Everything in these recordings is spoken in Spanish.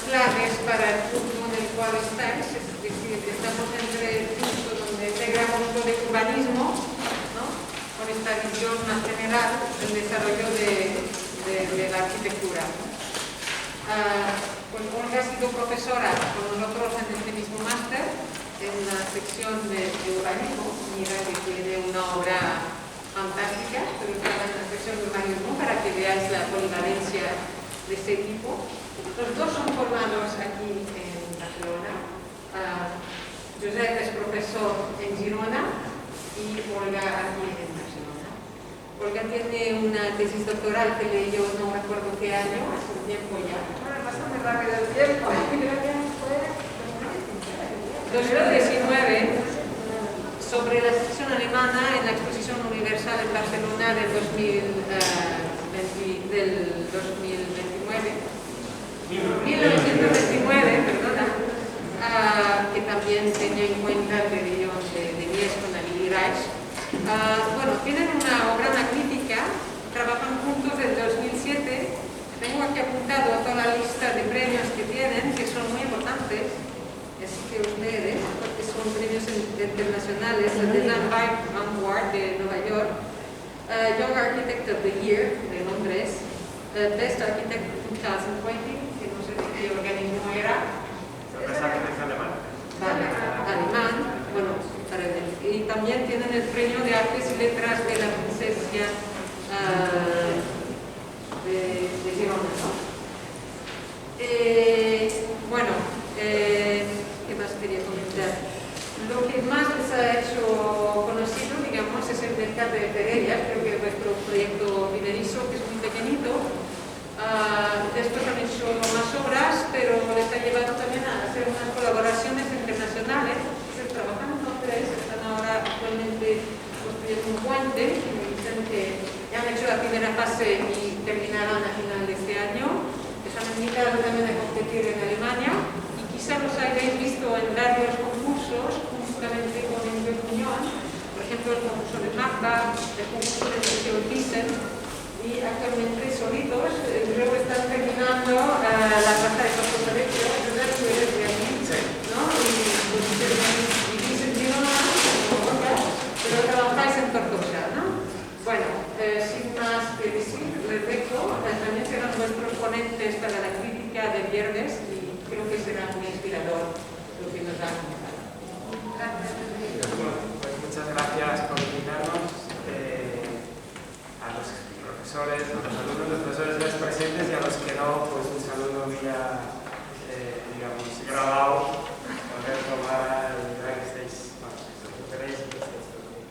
claves para el punto en el cual estáis, es decir, estamos entre el punto donde integramos lo de urbanismo, ¿no?, con esta visión más general del desarrollo de la arquitectura. Pues Olga ha sido profesora con nosotros en este mismo máster, en la sección de urbanismo. Mira que tiene una obra fantástica, pero estaba en la sección de urbanismo para que veáis la polivalencia de ese equipo. Los dos son formados aquí en Barcelona. Josep es profesor en Girona y Olga aquí en Barcelona. Olga tiene una tesis doctoral que leyó, no recuerdo qué año, hace un tiempo ya. Ahora bastante rápido el tiempo. 2019, sobre la sección alemana en la Exposición Universal en Barcelona del 1929, perdona, que también tenía en cuenta el pabellón de Mies con la Willy Reich. Bueno, tienen una obra magnífica, trabajan juntos desde 2007. Tengo aquí apuntado a toda la lista de premios que tienen, que son muy importantes, así que ustedes, porque son premios internacionales, el Design Vanguard de Nueva York, Young Architect of the Year de Londres, Best Architect 2020, que no sé de qué organismo era. Best Architect alemán. Vale, alemán, bueno, y también tienen el premio de Artes y Letras de la Princesa de Girona, ¿no? Bueno, ¿qué más quería comentar? Lo que más les ha hecho conocido, digamos, es el mercado de Pereira, creo que es nuestro proyecto primerizo, que es muy pequeñito. Después han hecho más obras, pero les ha llevado también a hacer unas colaboraciones internacionales. Se trabajan con tres, están ahora actualmente construyendo un puente, que me dicen que ya han hecho la primera fase y terminarán a final de este año. Están invitados también a competir en Alemania y quizá los hayáis visto en varios concursos, juntamente con el Unión, por ejemplo el concurso de Magda, el concurso de Museo Thyssen, y actualmente solitos, creo que están terminando la plaza de Tortosa de Río, ¿verdad? Tú eres de aquí, ¿no? Y vivís en Girona, pero trabajáis en Tortosa, ¿no? Bueno, sin más que decir, les dejo, también serán nuestros ponentes para la crítica de viernes y creo que será muy inspirador lo que nos han contado. Gracias. Pues muchas gracias por invitarnos a los profesores, a los alumnos, los profesores de los presentes y a los que no, pues un saludo vía, digamos, grabado, Roberto, Mara, que estéis, bueno, lo que queréis y que estéis todo bien.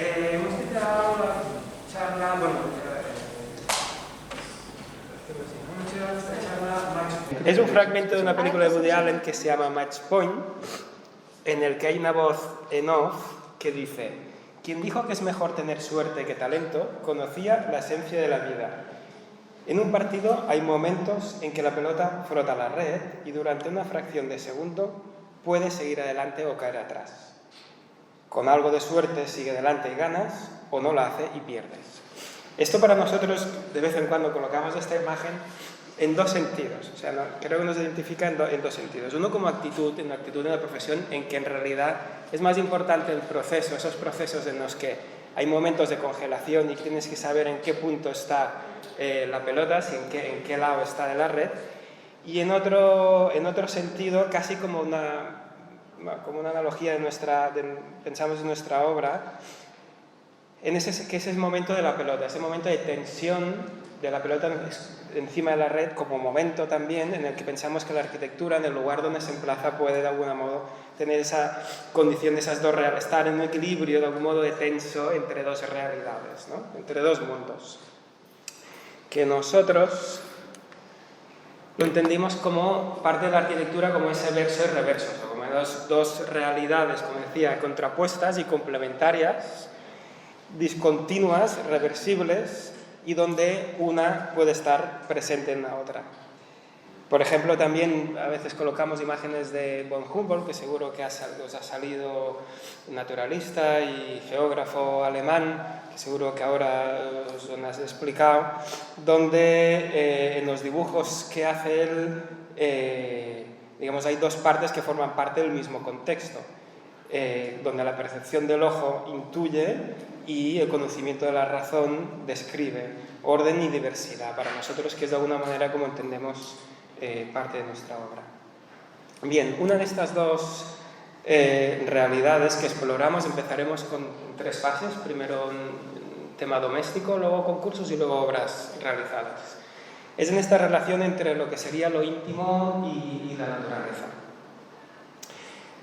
Hemos titulado la charla, bueno, es un fragmento de una película de Woody Allen que se llama Match Point, en el que hay una voz en off que dice: quien dijo que es mejor tener suerte que talento, conocía la esencia de la vida. En un partido hay momentos en que la pelota frota la red y durante una fracción de segundo puedes seguir adelante o caer atrás. Con algo de suerte sigue adelante y ganas, o no la hace y pierdes. Esto para nosotros, de vez en cuando colocamos esta imagen en dos sentidos, o sea, creo que nos identifica en dos sentidos. Uno como actitud, en la actitud de la profesión, en que en realidad es más importante el proceso, esos procesos en los que hay momentos de congelación y tienes que saber en qué punto está la pelota, si en qué lado está de la red, y en otro sentido, casi como una analogía pensamos en nuestra obra, que es el momento de la pelota, ese momento de tensión de la pelota encima de la red, como momento también en el que pensamos que la arquitectura, en el lugar donde se emplaza, puede de algún modo tener esa condición de esas dos realidades, estar en un equilibrio de algún modo de tenso entre dos realidades, ¿no? Entre dos mundos. Que nosotros lo entendimos como parte de la arquitectura, como ese verso y reverso, o como dos realidades, como decía, contrapuestas y complementarias, discontinuas, reversibles, y donde una puede estar presente en la otra. Por ejemplo, también a veces colocamos imágenes de von Humboldt, que seguro que os ha salido naturalista y geógrafo alemán, que seguro que ahora os lo has explicado, donde en los dibujos que hace él, digamos, hay dos partes que forman parte del mismo contexto, donde la percepción del ojo intuye y el conocimiento de la razón describe orden y diversidad, para nosotros, que es de alguna manera como entendemos parte de nuestra obra. Bien, una de estas dos realidades que exploramos, empezaremos con 3 fases: primero un tema doméstico, luego concursos y luego obras realizadas. Es en esta relación entre lo que sería lo íntimo y la naturaleza.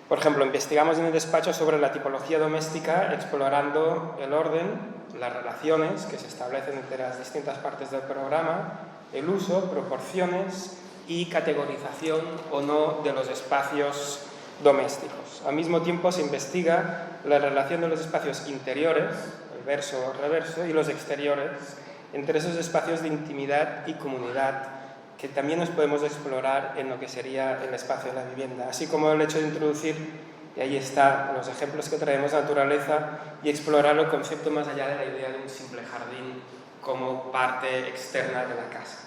Por ejemplo, investigamos en el despacho sobre la tipología doméstica, explorando el orden, las relaciones que se establecen entre las distintas partes del programa, el uso, proporciones y categorización o no de los espacios domésticos. Al mismo tiempo se investiga la relación de los espacios interiores, el verso o reverso, y los exteriores, entre esos espacios de intimidad y comunidad que también nos podemos explorar en lo que sería el espacio de la vivienda, así como el hecho de introducir, y ahí están los ejemplos que traemos, naturaleza, y explorar el concepto más allá de la idea de un simple jardín como parte externa de la casa.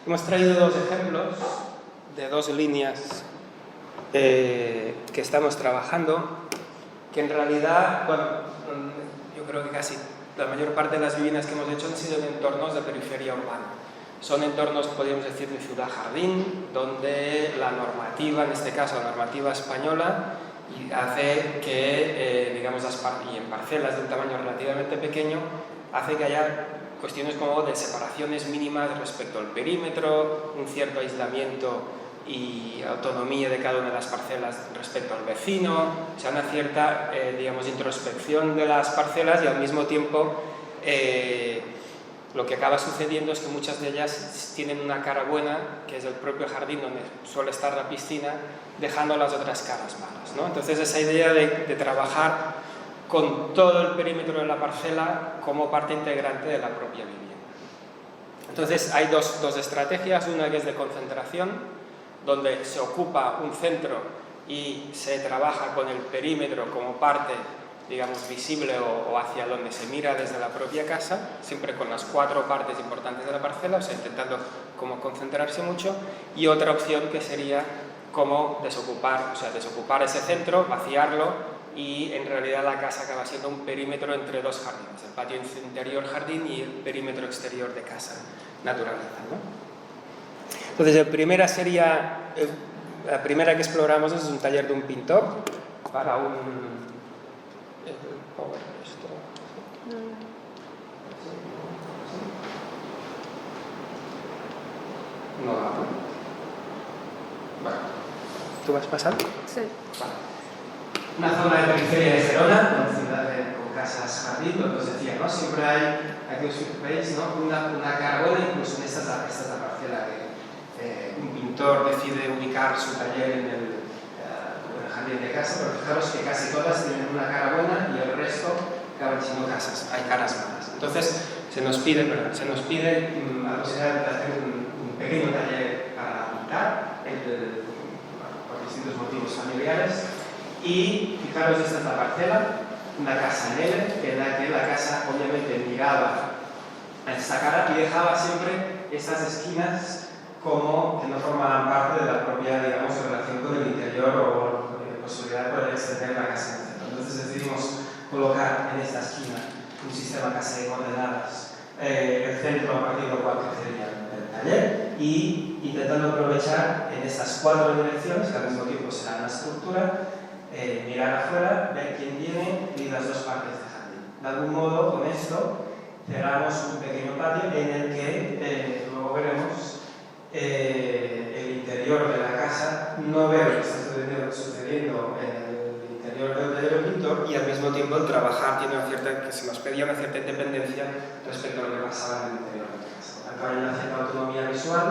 Hemos traído 2 ejemplos de 2 líneas que estamos trabajando, que en realidad, bueno, yo creo que casi la mayor parte de las viviendas que hemos hecho han sido en entornos de periferia urbana. Son entornos, podríamos decir, de ciudad-jardín, donde la normativa, en este caso la normativa española, hace que, digamos, y en parcelas de un tamaño relativamente pequeño, hace que haya cuestiones como de separaciones mínimas respecto al perímetro, un cierto aislamiento y autonomía de cada una de las parcelas respecto al vecino, o sea, una cierta, digamos, introspección de las parcelas, y al mismo tiempo lo que acaba sucediendo es que muchas de ellas tienen una cara buena, que es el propio jardín donde suele estar la piscina, dejando las otras caras malas, ¿no? Entonces esa idea de trabajar con todo el perímetro de la parcela como parte integrante de la propia vivienda. Entonces hay dos estrategias, una que es de concentración, donde se ocupa un centro y se trabaja con el perímetro como parte, digamos, visible o hacia donde se mira desde la propia casa, siempre con las 4 partes importantes de la parcela, o sea, intentando como concentrarse mucho, y otra opción que sería como desocupar ese centro, vaciarlo, y en realidad la casa acaba siendo un perímetro entre 2 jardines, el patio interior jardín y el perímetro exterior de casa, naturaleza, ¿no? Entonces la primera que exploramos es un taller de un pintor para un... No, bueno, ¿tú vas pasando? Sí. Vale. Una zona de periferia de Gerona, con casas jardín, lo que os decía, ¿no? Siempre hay, aquí os veis, ¿no? Una cara buena, incluso en esta es la parcela que un pintor decide ubicar su taller en el jardín de casa, pero fijaros que casi todas tienen una cara buena y el resto acaban siendo casas, hay caras malas. Entonces se nos pide la posibilidad de hacer un pequeño taller para pintar, por distintos motivos familiares. Y fijaros, esta es la parcela, una casa en L, en la que la casa obviamente miraba a esta cara y dejaba siempre estas esquinas como que no formaban parte de la propia, digamos, relación con el interior o posibilidad de poder extender la casa en el centro. Entonces decidimos colocar en esta esquina un sistema casi de coordenadas, el centro a partir de lo cual crecería el taller, y intentando aprovechar en estas 4 direcciones, que al mismo tiempo será una estructura, mirar afuera, ver quién viene y las 2 partes de jardín. De algún modo, con esto, cerramos un pequeño patio en el que luego veremos el interior de la casa, no ver lo que está sucediendo en el interior del pintor, y al mismo tiempo el trabajar que se nos pedía una cierta independencia respecto a lo que pasaba en el interior de la casa. Tanto hay una cierta autonomía visual,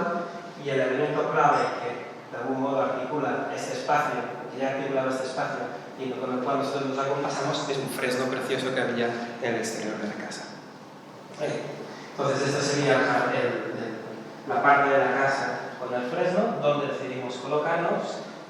y el elemento clave que de algún modo articula este espacio, que ya ha articulado este espacio y con el cual nosotros nos acompasamos, es un fresno precioso que había en el exterior de la casa. Entonces esta sería la parte de la casa con el fresno, dónde decidimos colocarnos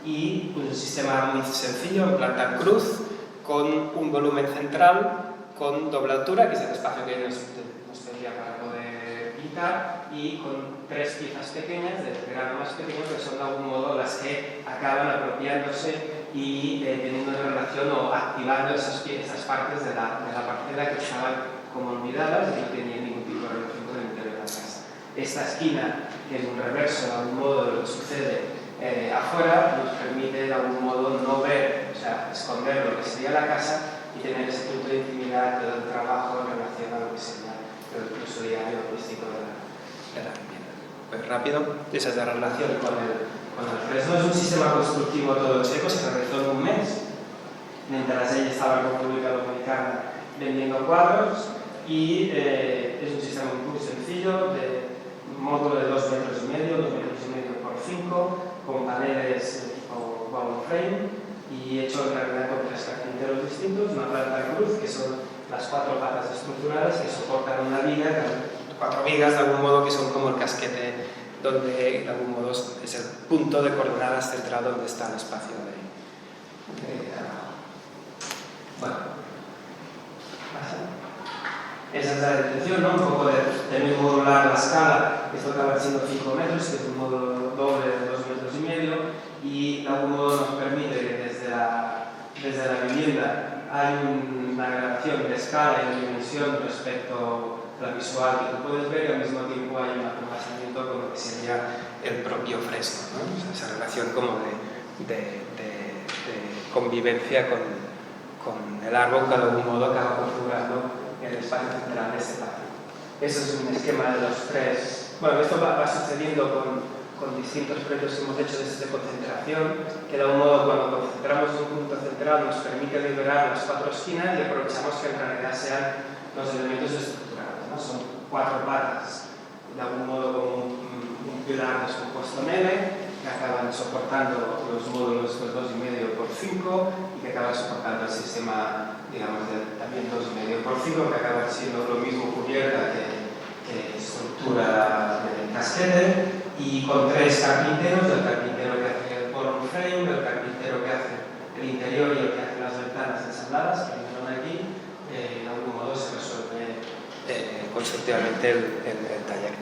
y pues, un sistema muy sencillo en planta cruz con un volumen central con doble altura, que es el espacio que nos pedía para poder pintar, y con 3 piezas pequeñas, de grano más pequeño, que son de algún modo las que acaban apropiándose y teniendo una relación o activando esas partes de la parcela que estaban como olvidadas y no tenían ningún tipo de relación con el interior de la casa. Esta esquina, que es un reverso de algún modo de lo que sucede afuera, nos permite de algún modo no ver, o sea, esconder lo que sería la casa y tener ese punto de intimidad del trabajo en relación a lo que sería el uso diario artístico de la vivienda. Pues rápido, esa es la relación con el fresno. Es un sistema constructivo todo checo, se realizó en un mes, mientras ella estaba en República Dominicana vendiendo cuadros, y es un sistema muy sencillo, de módulo de 2,5 metros, 2,5 metros por 5, con paneles de tipo wall frame y hecho en realidad con 3 carpinteros distintos, una planta cruz, que son las 4 patas estructurales que soportan una viga, 4 vigas de algún modo que son como el casquete, donde de algún modo es el punto de coordenadas central donde está el espacio de trabajo. Bueno, esa es la intención, ¿no? Un poco de modular la escala. Esto acaba siendo 5 metros, que es un módulo doble de 2,5 metros, y de algún modo nos permite que desde la vivienda hay una relación de escala y de dimensión respecto a la visual que tú puedes ver, y al mismo tiempo hay un acompañamiento con lo que sería el propio fresno, ¿no? O sea, esa relación como de convivencia con el árbol que de algún modo acaba configurando el espacio central de este patio. Eso es un esquema de los 3. Bueno, esto va sucediendo con distintos proyectos que hemos hecho de concentración, que de algún modo cuando concentramos un punto central nos permite liberar las 4 esquinas y aprovechamos que en realidad sean los elementos estructurales, ¿no? Son 4 patas, de algún modo como un pilar descompuesto en L, que acaban soportando los módulos de 2,5 por 5 y que acaban soportando el sistema, digamos, también 2,5 por 5, que acaba siendo lo mismo cubierta que estructura de casquete, y con 3 carpinteros, el carpintero que hace el column frame, el carpintero que hace el interior y el que hace las ventanas ensambladas, que vinieron aquí, de algún modo se resuelve conceptualmente el taller.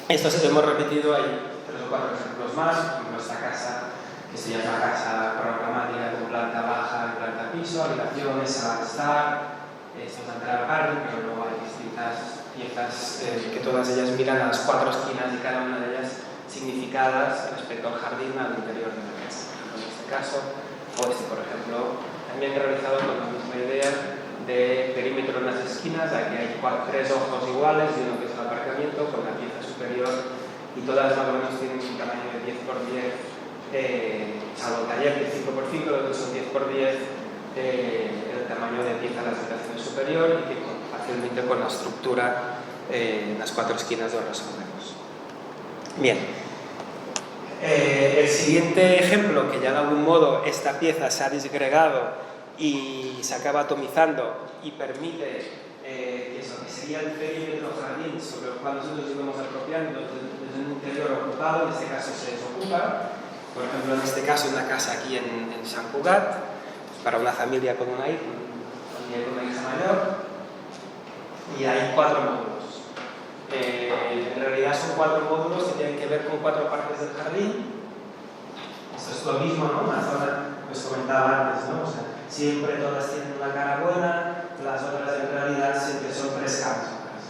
Esto se lo hemos repetido, hay 3 o 4 ejemplos más, por ejemplo esta casa que se llama casa programática con planta baja y planta piso, habitaciones, sala de estar, esto es entrar parking, pero luego hay distintas piezas que todas ellas miran a las 4 esquinas y cada una de ellas significadas respecto al jardín, al interior de la casa. En este caso, o este por ejemplo, también realizado con la misma idea de perímetro en las esquinas. Aquí hay 3 ojos iguales y uno que es el aparcamiento con la pieza superior, y todas más o menos tienen un tamaño de 10 por 10, salvo el taller que es 5 por 5, los otros son 10 por 10, el tamaño de pieza de la habitación superior, y que fácilmente con la estructura en las 4 esquinas lo resolvemos. Bien. El siguiente ejemplo, que ya de algún modo esta pieza se ha disgregado y se acaba atomizando y permite que eso, que sería el perímetro jardín sobre el cual nosotros íbamos apropiando desde un interior ocupado, en este caso se desocupa. Por ejemplo, en este caso una casa aquí en Sant Cugat, para una familia con una hija mayor, y hay 4 módulos. En realidad son 4 módulos que tienen que ver con 4 partes del jardín. Esto es lo mismo, ¿no? Una zona, pues comentaba antes, ¿no? O sea, siempre todas tienen una cara buena, las otras en realidad siempre son 3 caras.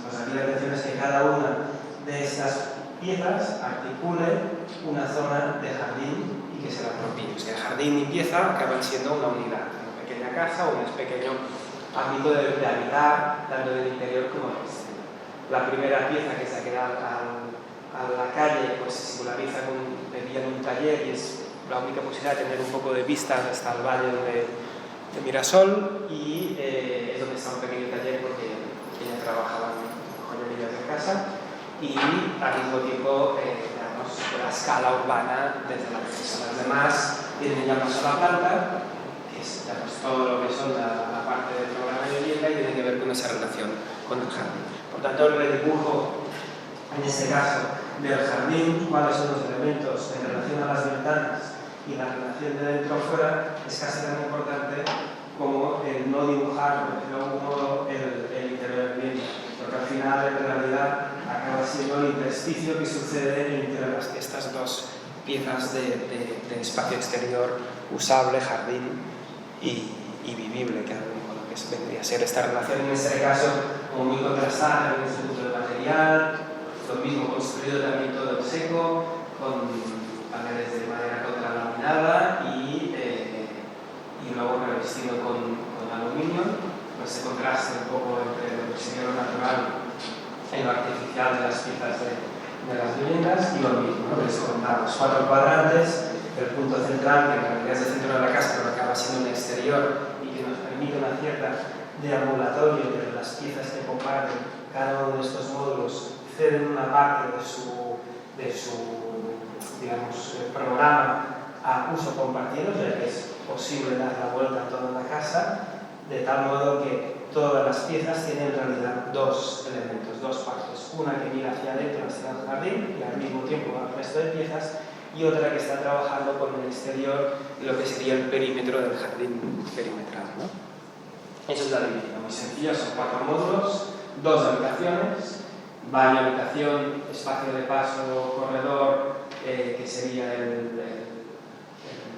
Pues aquí la intención es que cada una de estas piezas articule una zona de jardín y que se la apropie. O sea, jardín y pieza acaban siendo una unidad, una pequeña casa o un pequeño ámbito de habitar, tanto del interior como del exterior. La primera pieza que se queda a la calle pues se singulariza con un taller, y es la única posibilidad de tener un poco de vista hasta el valle de Mirasol, y es donde está un pequeño taller porque ella trabajaba en joyerías de casa, y al mismo tiempo digamos, la escala urbana desde la acceso. Las demás tienen ya una sola planta, que es digamos, todo lo que son la parte del programa de vivienda, y tiene que ver con esa relación con el jardín. Por tanto, el redibujo en este caso del jardín, cuáles son los elementos en relación a las ventanas y la relación de dentro a fuera, es casi tan importante como el no dibujar, por decirlo de algún modo, el interior del bien, porque al final en realidad acaba siendo el intersticio que sucede entre estas dos piezas de espacio exterior usable, jardín y vivible, que vendría a ser esta relación en este caso como muy contrastada en este punto de material, lo mismo construido también todo en seco, con paneles de madera contralaminada y luego revestido con aluminio, pues se contrasta un poco entre lo que sería lo natural y lo artificial de las piezas de las viviendas, y lo mismo, ¿no? Les contamos 4 cuadrantes, el punto central, que en realidad es el centro de la casa, pero acaba siendo un exterior y que nos permite una cierta deambulatorio entre las piezas que comparten. Cada uno de estos módulos ceden una parte de su digamos, programa a uso compartido, ya que es posible dar la vuelta a toda la casa, de tal modo que todas las piezas tienen en realidad dos elementos, dos partes. Una que mira hacia adentro, hacia el jardín, y al mismo tiempo al resto de piezas, y otra que está trabajando con el exterior, lo que sería el perímetro del jardín perimetral, ¿no? Eso es la división, muy sencilla, son 4 módulos, 2 habitaciones, baño, habitación, espacio de paso, corredor, que sería el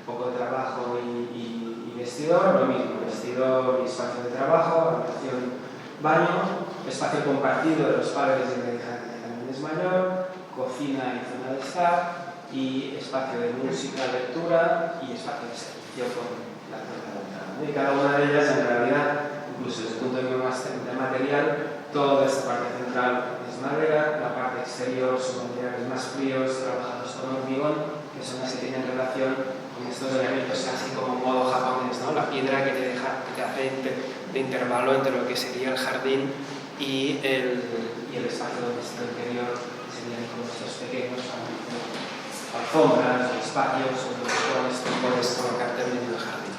poco de trabajo y vestidor, lo mismo, vestidor y espacio de trabajo, habitación, baño, espacio compartido de los padres y la hija que también es mayor, cocina y zona de estar, y espacio de música, lectura y espacio de servicio con la puerta de entrada. Y cada una de ellas, en realidad, incluso desde el punto de vista de material, toda esta parte central es madera, la parte exterior son materiales más fríos, trabajados con hormigón, que son las que tienen relación con estos elementos casi como modo japonés, ¿no? La piedra que te hace de intervalo entre lo que sería el jardín y el espacio de nuestro interior, que serían como estos pequeños alfombras, espacios, sobre los cuales tú puedes colocarte en medio del jardín.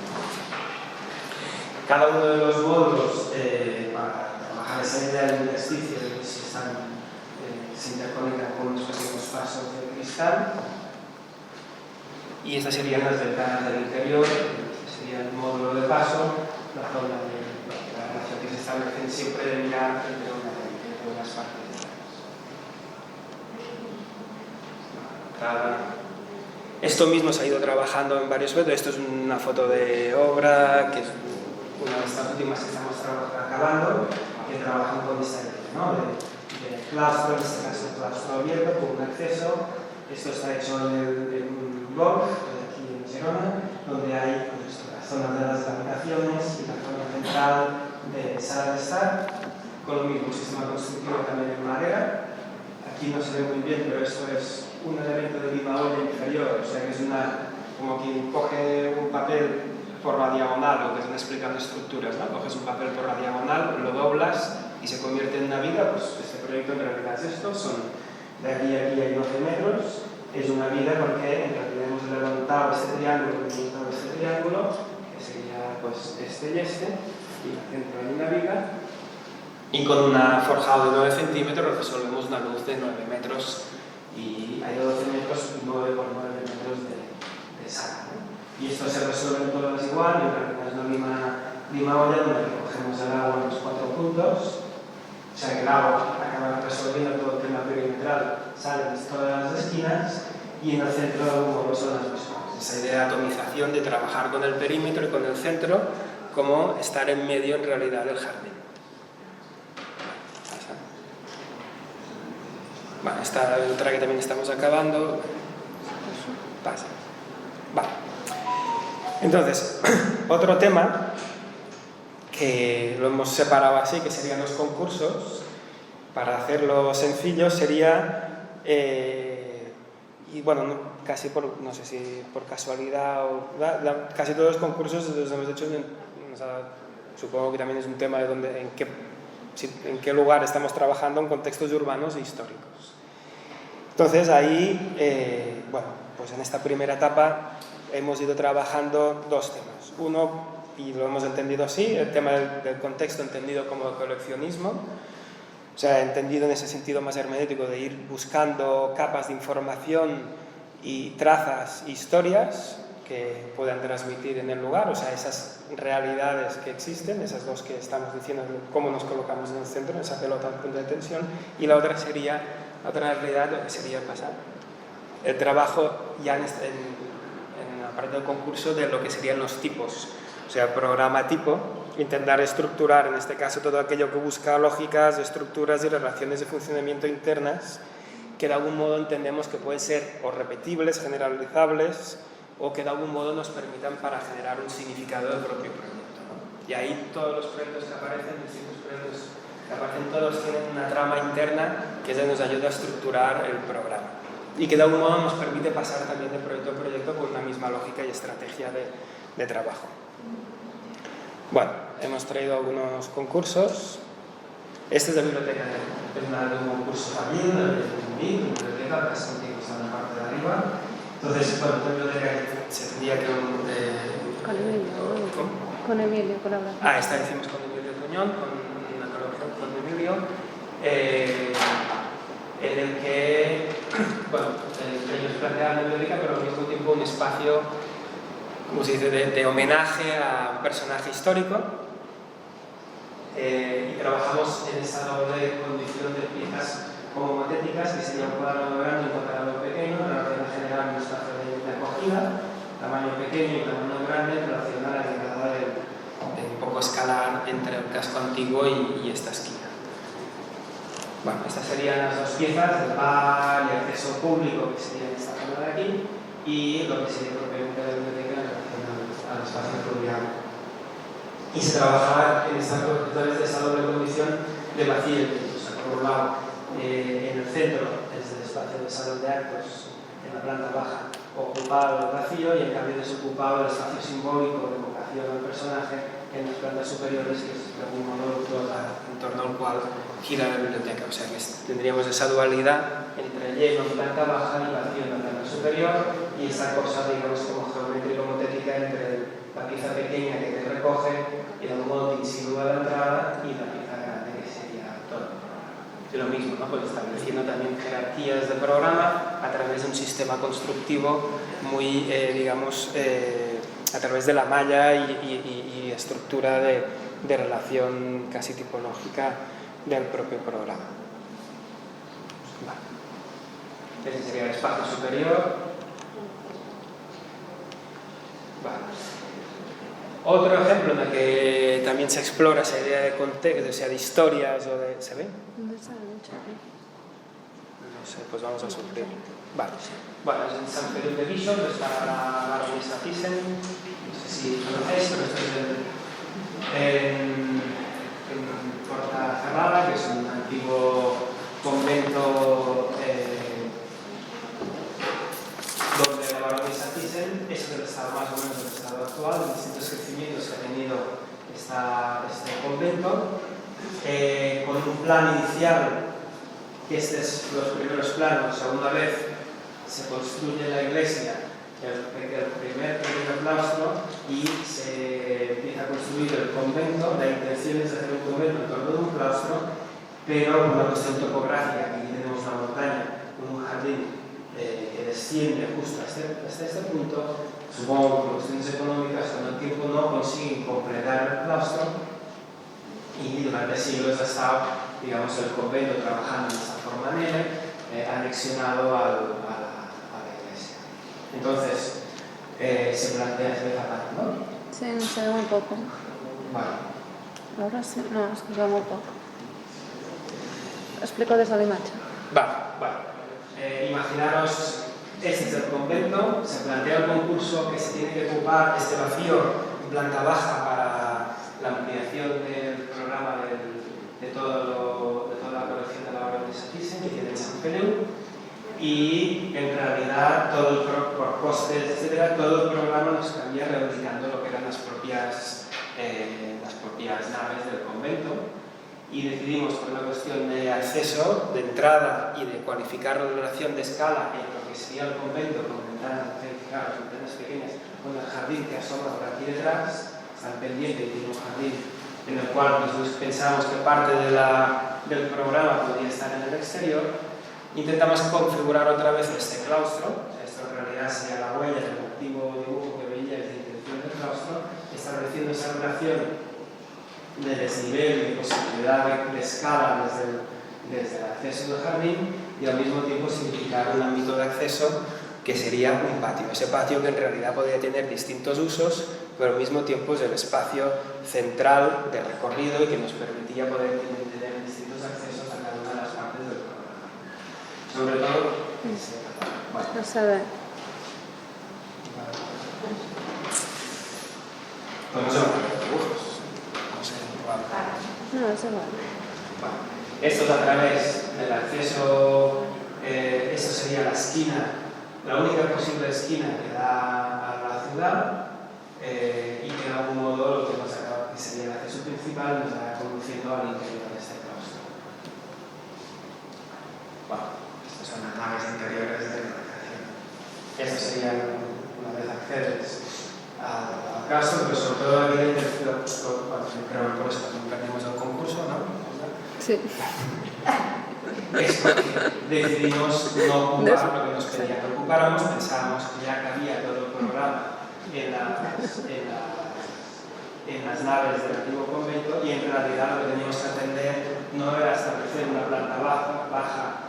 Cada uno de los módulos, para trabajar esa idea del intersticio, se interconectan con unos pequeños pasos de cristal, y estas serían las ventanas del interior, sería el módulo de paso, la zona de la relación que se establecen siempre de mirar entre unas partes. Esto mismo se ha ido trabajando en varios métodos. Esto es una foto de obra, que es una de estas últimas que estamos acabando, que trabajan con esta idea, ¿no? de claustro, en este caso claustro abierto, con un acceso. Esto está hecho en un blog, aquí en Girona, donde hay pues, las zonas de las habitaciones y la zona central de sala de estar, con lo mismo, un sistema constructivo también en madera. Aquí no se ve muy bien, pero esto es un elemento de viva olla inferior, o sea que es como quien coge un papel por la diagonal, lo que están explicando estructuras, ¿no? Coges un papel por la diagonal, lo doblas y se convierte en una viga. Pues este proyecto en realidad es esto, de aquí a aquí hay 12 metros, es una viga porque en realidad hemos levantado este triángulo, que sería pues este y este, y dentro hay una viga, y con una forjado de 9 centímetros resolvemos una luz de 9 metros, y hay 12 metros, 9 por 9 metros de sala, ¿no? Y esto se resuelve en todas igual, y en realidad es una misma olla donde cogemos el agua en los 4 puntos. O sea que el agua acaba resolviendo todo el tema perimetral, sale de todas las esquinas, y en el centro como son las mismas. Esa idea de atomización, de trabajar con el perímetro y con el centro, como estar en medio en realidad del jardín. Bueno, esta otra que también estamos acabando. Pasa. Vale. Entonces, otro tema que lo hemos separado así, que serían los concursos. Para hacerlo sencillo sería, y bueno, casi no sé si por casualidad o casi todos los concursos los hemos hecho supongo que también es un tema de en qué lugar estamos trabajando en contextos urbanos e históricos. Entonces ahí, bueno, pues en esta primera etapa hemos ido trabajando 2 temas. Uno, y lo hemos entendido así, el tema del contexto entendido como coleccionismo, O sea, entendido en ese sentido más hermenéutico de ir buscando capas de información y trazas, historias que puedan transmitir en el lugar, o sea, esas realidades que existen, esas dos que estamos diciendo, cómo nos colocamos en el centro, en esa pelota al punto de tensión, y la otra sería, la otra realidad, lo que sería pasar. El trabajo ya en la parte del concurso de lo que serían los tipos, o sea, programa tipo, intentar estructurar, en este caso, todo aquello que busca lógicas, estructuras y relaciones de funcionamiento internas que de algún modo entendemos que pueden ser o repetibles, generalizables, o que de algún modo nos permitan para generar un significado del propio proyecto, ¿no? Y ahí todos los proyectos que aparecen, distintos proyectos que aparecen, todos tienen una trama interna que nos ayuda a estructurar el programa y que de algún modo nos permite pasar también de proyecto a proyecto con una misma lógica y estrategia de trabajo. Bueno, hemos traído algunos concursos. Esta es la biblioteca de un concurso también, de una biblioteca, casi que está en la parte de arriba. Entonces, bueno, esta biblioteca se tendría que... Con Emilio, ¿no? Con Emilio, colaboración. Esta hicimos con Emilio Tuñón, con una colaboración con Emilio, en el que, bueno, ellos planteaban la biblioteca, pero al mismo tiempo un espacio, como se dice, de homenaje a un personaje histórico. Y trabajamos en esa doble condición de piezas homomotéticas, que sería un cuadrado grande y un cuadrado pequeño, en orden general un espacio de acogida, tamaño pequeño y tamaño grande, en relación a la llegada de un poco escalar entre el casco antiguo y esta esquina. Bueno, estas serían las dos piezas, el bar y el acceso público, que sería esta zona de aquí, y lo que sería propiamente la biblioteca en relación al espacio fluvial. Y se trabajaba en estas de esa doble condición de vacío. O sea, por un lado, en el centro, desde el espacio de salón de actos, en la planta baja, ocupado el vacío, y en cambio desocupado el espacio simbólico de vocación del personaje en las plantas superiores, que es de algún modo en torno al cual gira la biblioteca. O sea que tendríamos esa dualidad entre lleno en planta baja y vacío en la planta superior, y esa cosa, digamos, como geométrico-motética entre la pieza pequeña que te recoge y de algún modo te insinúa la entrada, y la pieza grande que sería todo. Y lo mismo, ¿no? Pues estableciendo también jerarquías de programa a través de un sistema constructivo muy, digamos, a través de la malla y estructura de relación casi tipológica del propio programa. Vale. Ese sería el espacio superior. Vale. Otro ejemplo en el que también se explora esa idea de contexto, o sea, de historias o de... ¿Se ve? ¿Dónde está el chat? No sé, pues vamos a subir. Vale. Bueno, es en San Felipe de Guíxols, está la baronesa Thyssen, no sé si conocéis, pero esto es en Porta Cerrada, que es un antiguo convento donde la baronesa Thyssen, es el estado más o menos del estado actual, de distintos crecimientos que ha tenido este convento, con un plan inicial, que este es los primeros planos. O sea, una vez se construye la iglesia, el primer claustro, y se empieza a construir el convento. La intención es hacer un convento en torno de un claustro, pero por una cuestión topográfica, aquí tenemos una montaña con un jardín que desciende justo hasta este punto. Supongo que por cuestiones económicas con el tiempo no consiguen completar el claustro, y durante siglos ha estado, digamos, el convento trabajando de esta forma en él, anexionado a la iglesia. Entonces, se plantea esta parte, ¿no? Sí, no se ve muy poco. Vale. Ahora sí, no, es que se ve muy poco. Explico desde la imagen. Vale. Imaginaros, este es el convento, se plantea el concurso que se tiene que ocupar este vacío en planta baja para la ampliación del programa de toda la colección de la baronesa Thyssen que tiene en San Feliu, y en realidad por costes, etcétera, todo el programa nos cambia reubicando lo que eran las propias naves del convento. Y decidimos, por una cuestión de acceso, de entrada y de cualificar la relación de escala en lo que sería el convento, con ventanas pequeñas, con el jardín que asoma por aquí detrás, está pendiente y tiene un jardín en el cual nosotros pensábamos que parte del programa podía estar en el exterior. Intentamos configurar otra vez este claustro. Esto en realidad sería la huella del antiguo dibujo que veíais de intención del claustro, estableciendo esa relación de desnivel y de posibilidad de escala desde el acceso del jardín, y al mismo tiempo significar un ámbito de acceso que sería un patio. Ese patio que en realidad podría tener distintos usos, pero al mismo tiempo es el espacio central de recorrido y que nos permitía poder tener distintos accesos a cada una de las partes del programa. Sobre todo, bueno. No sabe. Podemos llamar dibujos. No sé, igual. No, eso vale. Bueno, esto es a través del acceso, esto sería la esquina, la única posible esquina que da a la ciudad, y que de algún modo lo que nos acaba, que sería el acceso principal, nos va conduciendo al interior de este claustro. Bueno, estas son las naves interiores de la organización. Esto sería, una vez accedes al claustro, pero sobre todo aquí la intención, creo que por eso perdimos el concurso, ¿no? Sí. Es porque decidimos no ocupar lo que nos pedían que ocupáramos, pensábamos que ya cabía todo el programa en las naves del antiguo convento, y en realidad lo que teníamos que atender no era establecer una planta baja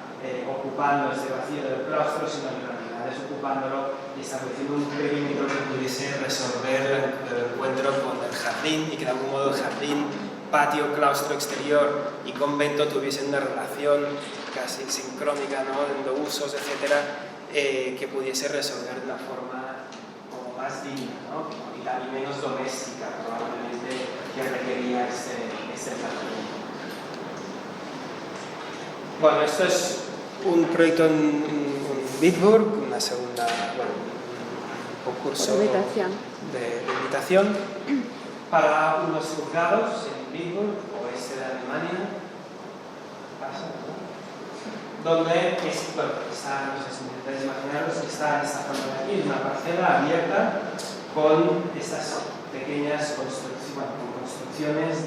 ocupando este vacío del claustro, sino en realidad desocupándolo y estableciendo un perímetro que pudiese resolver el encuentro con el jardín, y que de algún modo el jardín, patio, claustro exterior y convento tuviesen una relación casi sincrónica, ¿no?, de usos, etcétera, que pudiese resolver de una forma como más digna, ¿no?, y menos doméstica probablemente, que requería este tratamiento. Bueno, esto es un proyecto en Bitburg, una segunda, un concurso de invitación para unos juzgados en Bitburg, oeste de Alemania, donde está, no sé si intentáis imaginaros, está esta zona de aquí, una parcela abierta con estas pequeñas construcciones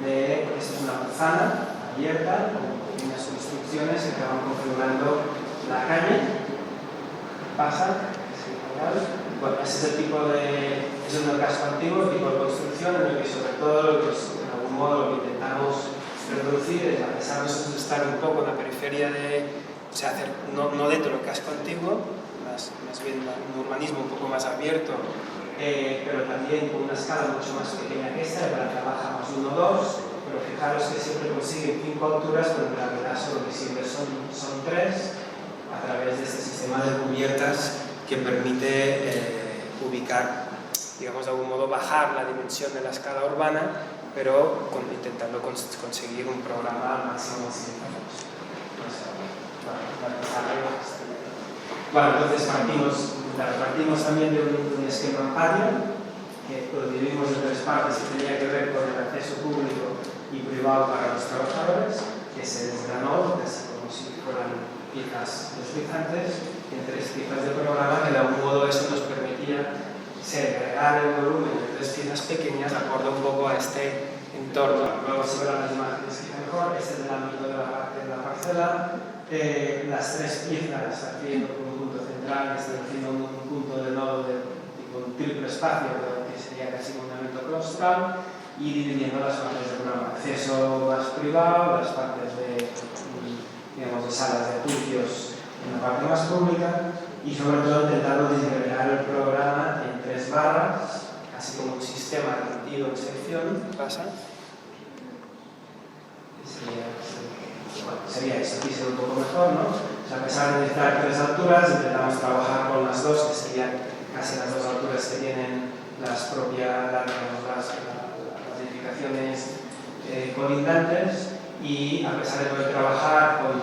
esta es una manzana abierta con pequeñas construcciones que van configurando la calle. Pasa, bueno, ese es el tipo de, es un casco antiguo, el tipo de construcción en el que sobre todo de algún modo lo que intentamos reproducir es, a pesar de nosotros estar un poco en la periferia o sea, no dentro del casco antiguo, más bien un urbanismo un poco más abierto, pero también con una escala mucho más pequeña que esta, de planta baja más 1 o 2, pero fijaros que siempre consiguen 5 alturas, pero en realidad solo visibles son 3, a través de este sistema de cubiertas que permite ubicar, digamos, de algún modo bajar la dimensión de la escala urbana, pero intentando conseguir un programa al máximo sin fallos. Bueno, entonces partimos también de un esquema patio, que lo dividimos en 3 partes, que tenía que ver con el acceso público y privado para los trabajadores, que se desgranó, casi como si fueran piezas deslizantes, en 3 piezas de programa, que de algún modo eso nos permitía segregar el volumen de 3 piezas pequeñas de acuerdo un poco a este entorno. Luego se verán las imágenes que mejor. Este es el ámbito de la parte de la parcela. Las 3 piezas haciendo un punto central, estableciendo un punto de nodo de tipo un triple espacio, que sería casi un elemento claustral, y dividiendo las partes del programa. Acceso más privado, las partes de salas de juicios en la parte más pública, y sobre todo intentando disgregar el programa en 3 barras, casi como un sistema repetido en sección. ¿Pasa? Sería esto, aquí sería un poco mejor, ¿no? O sea, a pesar de necesitar 3 alturas, intentamos trabajar con las 2, que serían casi las 2 alturas que tienen las edificaciones colindantes, y a pesar de poder trabajar con,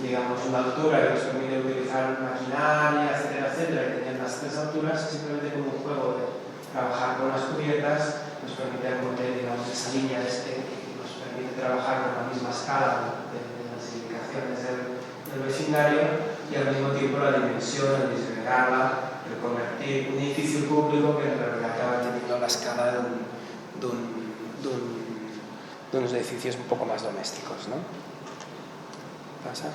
digamos, una altura que nos permite utilizar maquinaria, etcétera, etcétera, que tenían las 3 alturas, simplemente como un juego de trabajar con las cubiertas, nos permite acometer, digamos, esa línea que nos permite trabajar con la misma escala de las edificaciones del vecindario, y al mismo tiempo la dimensión, el disgregarla, el convertir un edificio público que en realidad acaba teniendo la escala de de unos edificios un poco más domésticos, ¿no? ¿Pasa?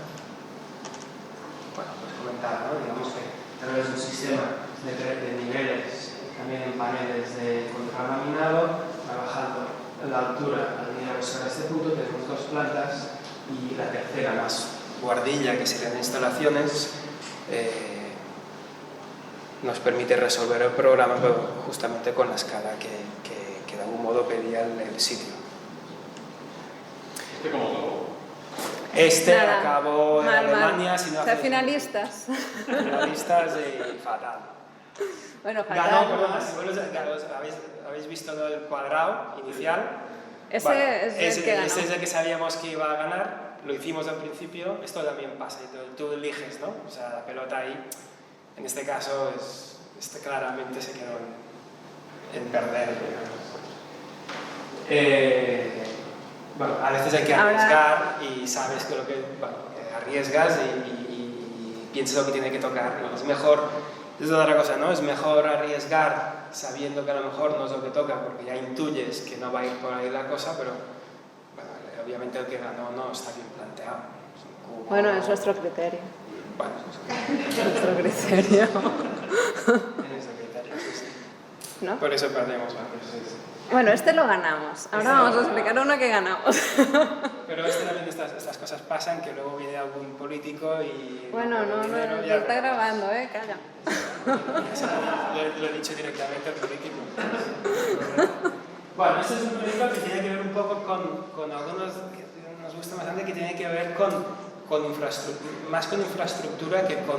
Bueno, pues comentar, ¿no? Digamos que a través de un sistema de niveles, también en paneles de contralaminado, trabajando la altura al venir a buscar este punto, tenemos 2 plantas y la tercera más guardilla, que serían instalaciones, nos permite resolver el programa, pero justamente con la escala que de algún modo pedía el sitio. ¿Este cómo acabó? Este Nada, acabó en mal, Alemania, si no o sea, hace- finalistas. finalistas y fatal. Bueno, Ganó, fatal. perdón, si bueno, habéis visto el cuadrado inicial. Ese Bueno, es el que ganó. ese es el que sabíamos que iba a ganar, lo hicimos al principio, esto también pasa, y tú eliges, ¿no? O sea, la pelota ahí, en este caso, claramente se quedó en perder, digamos. Bueno, a veces hay que arriesgar y sabes que lo que arriesgas y piensas lo que tiene que tocar, ¿no? Es mejor, es otra cosa, ¿no? Es mejor arriesgar sabiendo que a lo mejor no es lo que toca porque ya intuyes que no va a ir por ahí la cosa, pero bueno, obviamente el que ganó no está bien planteado. Es un cubo. Bueno, es nuestro criterio. Bueno, Nuestro criterio. en ese criterio, sí, sí. ¿No? Por eso perdemos, ¿no? Sí, sí. Bueno, este lo ganamos. Ahora vamos a explicar uno que ganamos. Pero también estas cosas pasan, que luego viene algún político y... Bueno, no, ya- está grabando, calla. Lo he dicho directamente al político. Bueno, este es un proyecto que tiene que ver un poco con algunos que nos gusta bastante, que tiene que ver con infraestructura, más con infraestructura que con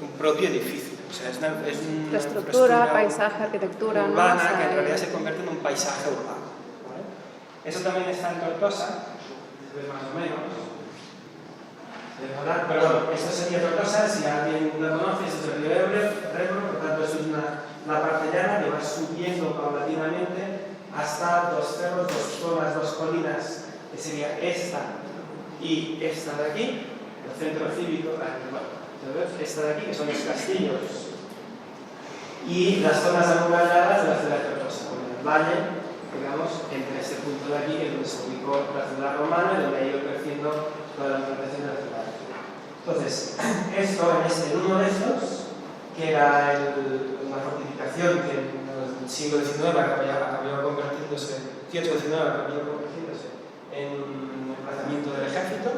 un propio edificio. O sea, es una Infraestructura, paisaje, arquitectura, ¿no? urbana, O sea, que en realidad se convierte en un paisaje urbano. ¿Vale? Eso también está en Tortosa, más o menos. Pero bueno, esto sería Tortosa, si alguien la conoce, esto es el río Ebro, por tanto eso es una parte llana que va subiendo paulatinamente hasta 2 cerros, 2 zonas, 2 colinas, que sería esta y esta de aquí, el centro cívico, esta de aquí, que son los castillos, y las zonas amuralladas de la ciudad de Tortosa, con el valle, digamos, entre este punto de aquí, que es donde se ubicó la ciudad romana y donde ha ido creciendo toda la implantación de la ciudad. Entonces, esto, en uno de estos, que era una fortificación que en el siglo XIX acabó convirtiéndose, XVIII-XIX acabó convirtiéndose en un emplazamiento del ejército,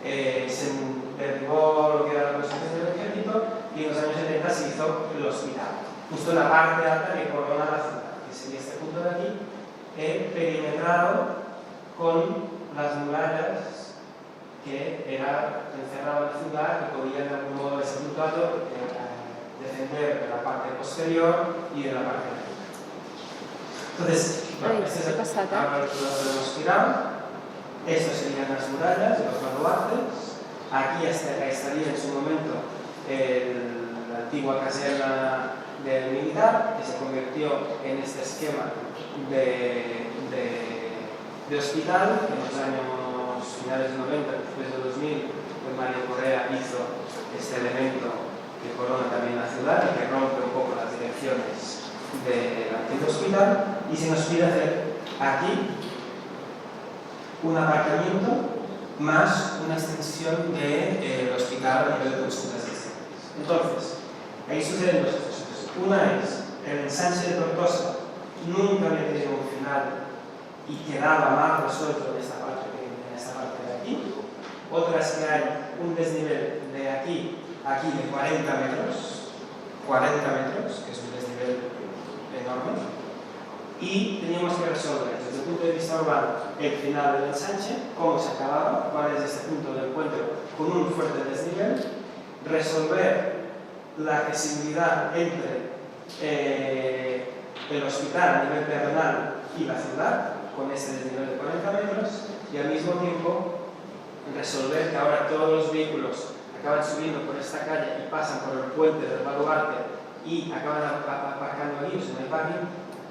se derribó lo que era la construcción del ejército y en los años 70 se hizo el hospital, justo en la parte alta que corona la ciudad, que sería este punto de aquí, perimetrado con las murallas que encerraban la ciudad y podían de algún modo ese punto defender de la parte posterior y de la parte de arriba. Entonces, bueno, este es el ahora lo podemos tirar. Estos serían las murallas, los baluartes. Aquí estaría en su momento la antigua caserna del militar, que se convirtió en este esquema de hospital. En los años finales de 90, después de 2000, pues Mario Correa hizo este elemento que corona también la ciudad y que rompe un poco las direcciones del antiguo hospital, y se nos pide hacer aquí un aparcamiento más una extensión del hospital a nivel de consultas externas. Entonces, ahí suceden dos cosas. Una es el ensanche de Tortosa nunca había tenido un final y quedaba mal resuelto en esta parte de aquí. Otra es que hay un desnivel de aquí a aquí de 40 metros, que es un desnivel enorme, y teníamos que resolver desde el punto de vista urbano el final del ensanche, cómo se acababa, cuál es este punto de encuentro con un fuerte desnivel, resolver la accesibilidad entre el hospital a nivel peatonal y la ciudad con este desnivel de 40 metros, y al mismo tiempo resolver que ahora todos los vehículos acaban subiendo por esta calle y pasan por el puente del baluarte y acaban aparcando aquí, o sea, en el parking,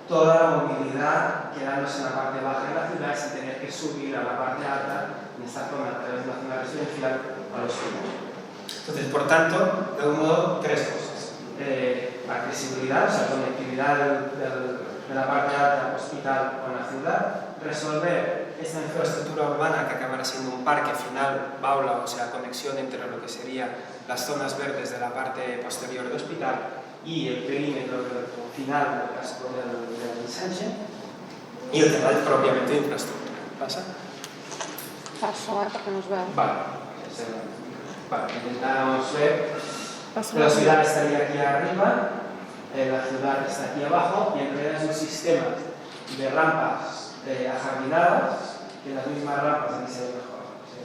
toda la movilidad quedándose en la parte baja de la ciudad sin tener que subir a la parte alta en esta zona a través de la zona residencial a los ciudadanos. Entonces, por tanto, de algún modo, 3 cosas. La accesibilidad, o sea, la conectividad del de la parte alta, hospital o en la ciudad, resolver esta infraestructura urbana que acabará siendo un parque final, baula, o sea, conexión entre lo que serían las zonas verdes de la parte posterior del hospital y el perímetro final del casco del ensanche, y el tema propiamente de infraestructura. ¿Pasa? Paso, porque nos veo. Vale, intentamos ver. Paso. La ciudad estaría aquí arriba, la ciudad está aquí abajo, y en realidad es un sistema de rampas ajardinadas, que las mismas rampas aquí se ven mejor. ¿Sí?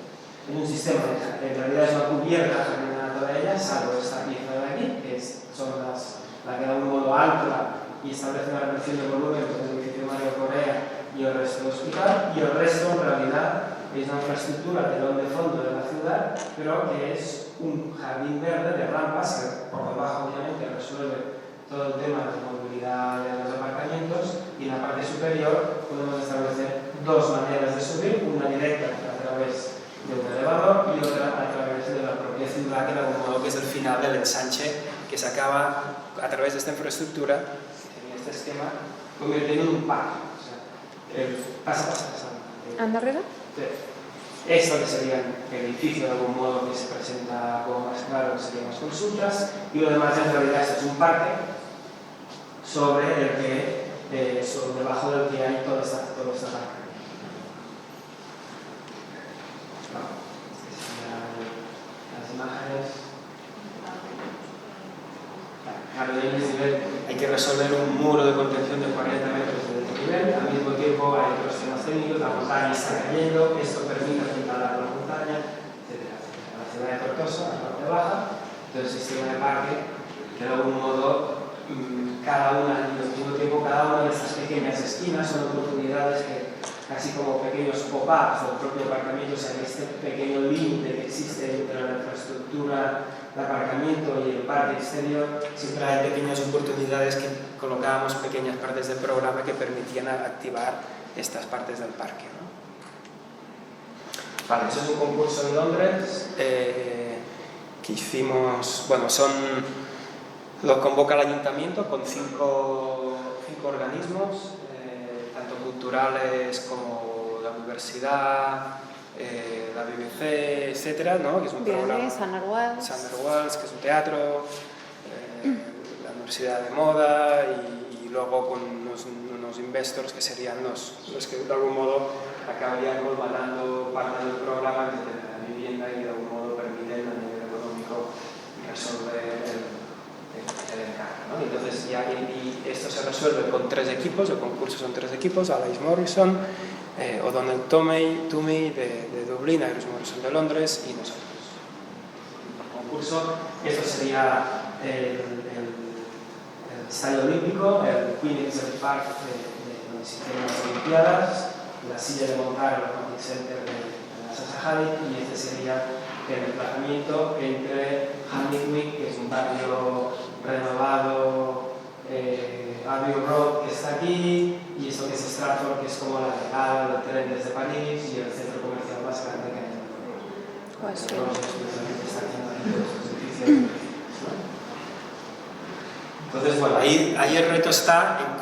Es un sistema, en realidad es una cubierta ajardinada toda ella, salvo esta pieza de aquí, que son la que da un modo ancla y establece una relación de volumen con el edificio Mario Correa y el resto del hospital, y el resto en realidad es una infraestructura telón de fondo de la ciudad, pero que es un jardín verde de rampas que por debajo obviamente resuelve todo el tema de movilidad de los aparcamientos, y en la parte superior podemos establecer dos maneras de subir, una directa a través de un elevador y otra a través de la propia ciudad, que de algún modo que es el final del ensanche que se acaba a través de esta infraestructura, en este esquema, convirtiendo en un parque. O sea, pasa. ¿Anda arriba? Esto que sería el edificio de algún modo que se presenta como más claro, serían las consultas, y lo demás en realidad esto es un parque sobre el que, debajo del que hay toda esta parte. Las imágenes. Claro, hay que resolver un muro de contención de 40 metros de desnivel, al mismo tiempo hay otros temas técnicos, la montaña está cayendo, esto permite apuntalar la montaña, etc. La ciudad de Tortosa, la parte baja, entonces el sistema de parque, que de algún modo, cada una, y al mismo tiempo, cada una de estas pequeñas esquinas son oportunidades que, casi como pequeños pop-ups del propio aparcamiento, o sea, que este pequeño límite que existe entre la infraestructura de aparcamiento y el parque exterior, siempre hay pequeñas oportunidades que colocábamos pequeñas partes del programa que permitían activar estas partes del parque, ¿no? Vale, eso es un concurso en Londres que hicimos, bueno, lo convoca el ayuntamiento con cinco organismos, tanto culturales como la universidad, la BBC, etcétera, ¿no? Que es un programa. Summer Wells, que es un teatro, la Universidad de Moda, y luego con unos investors que serían los que de algún modo acabarían colmatando parte del programa, que es de la vivienda, y de algún modo permiten a nivel económico resolver el encargo, ¿no? Entonces y esto se resuelve con 3 equipos, el concurso son 3 equipos: Alice Morrison, O'Donnell Toomey de Dublín, Iris Morrison de Londres y nosotros. El concurso, esto sería el estadio olímpico, el Queen Elizabeth Park donde se hicieron las Olimpiadas, la silla de montar, el Aquatic Center de la Sasa, y este sería el emplazamiento entre Hammersmith, que es un barrio renovado, Abbey Road, que está aquí, y esto que es Stratford, que es como la llegada del tren desde París, y el centro comercial más grande que hay en el mundo. Pues sí. Entonces, bueno, ahí el reto está en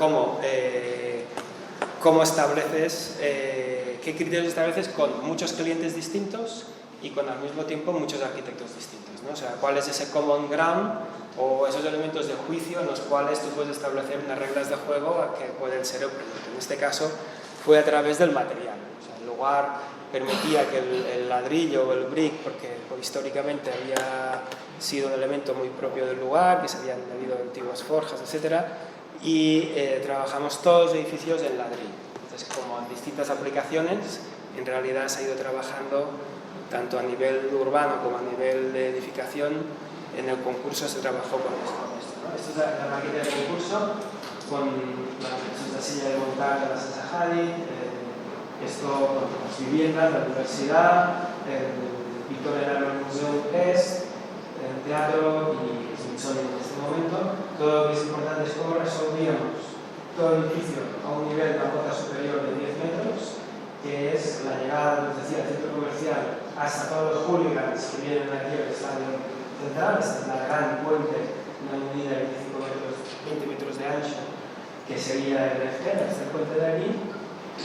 cómo estableces, qué criterios estableces con muchos clientes distintos y con al mismo tiempo muchos arquitectos distintos, ¿no? O sea, cuál es ese common ground o esos elementos de juicio en los cuales tú puedes establecer unas reglas de juego que pueden ser el producto. En este caso fue a través del material. O sea, el lugar permitía que el ladrillo o el brick, porque históricamente había sido un elemento muy propio del lugar, que se habían añadido antiguas forjas, etc. Y trabajamos todos los edificios en ladrillo. Entonces, como en distintas aplicaciones, en realidad se ha ido trabajando tanto a nivel urbano como a nivel de edificación. En el concurso se trabajó con esto, ¿no? Esta es la maqueta del concurso, con la silla de montar de la Sasa Hadid, esto con las viviendas, la universidad, el Victoria Museum Est, el teatro y el Smithsonian en este momento. Todo lo que es importante es cómo resolvíamos todo el edificio a un nivel de la cota superior de 10 metros, que es la llegada, como decía, del centro comercial hasta todos los hooligans que vienen aquí al estadio central, hasta la gran puente, una avenida de 20 metros de ancho, que sería el Lefter, este puente de aquí,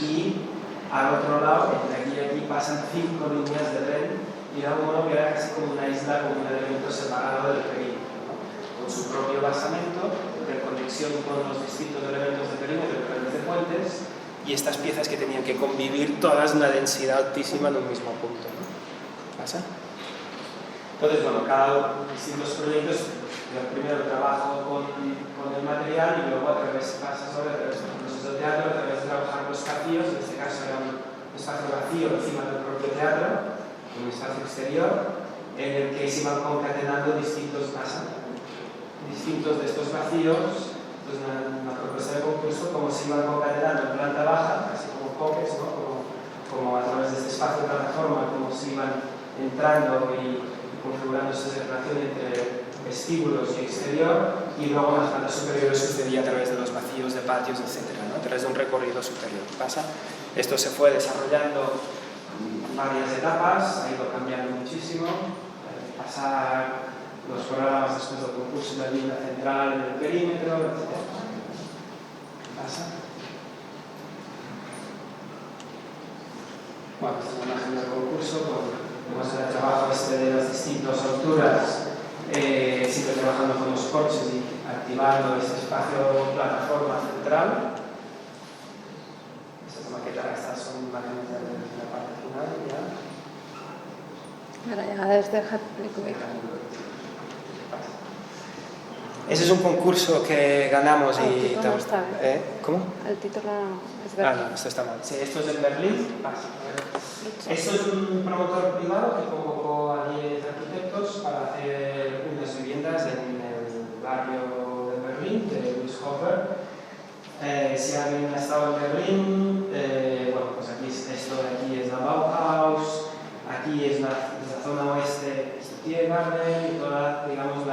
y al otro lado, entre aquí y aquí, pasan 5 líneas de tren, y era uno que era casi como una isla, como un elemento separado del perímetro, ¿no? Con su propio basamento, de conexión con los distintos elementos de perímetro a través de puentes, y estas piezas que tenían que convivir todas en una densidad altísima en un mismo punto, ¿no? ¿Pasa? Entonces, bueno, cada distintos proyectos, yo primero trabajo con el material y luego a través de los procesos de teatro, a través de trabajar los vacíos, en este caso era un espacio vacío encima del propio teatro, un espacio exterior, en el que se iban concatenando distintos de estos vacíos. Pues una propuesta de concurso, como se iban concatenando en planta baja, casi como pockets, ¿no? como a través de este espacio de plataforma, como se iban entrando y configurando esa relación entre vestíbulos y exterior, y luego en las plantas superiores sucedía a través de los vacíos de patios, etc., ¿no? A través de un recorrido superior. ¿Pasa? Esto se fue desarrollando en varias etapas, ha ido cambiando muchísimo, pasar los programas después del concurso de la línea central en el perímetro, etc. ¿Qué pasa? Bueno, esta es una imagen del concurso con el trabajo de las distintas alturas, siempre trabajando con los coches y activando este espacio plataforma central. Esta es la maqueta, estas son imágenes de la parte final ya. Ahora ya desde Hattrick. Ese es un concurso que ganamos y... El título no está bien. ¿Cómo? El título es verdad. No, esto está mal. Sí, esto es en Berlín. Esto es un promotor privado que convocó a 10 arquitectos para hacer unas viviendas en el barrio de Berlín, de Wieshofer. Si alguien ha estado en Berlín, bueno, pues aquí esto de aquí es la Bauhaus, aquí es la zona oeste, es Tiergarten y todas, digamos,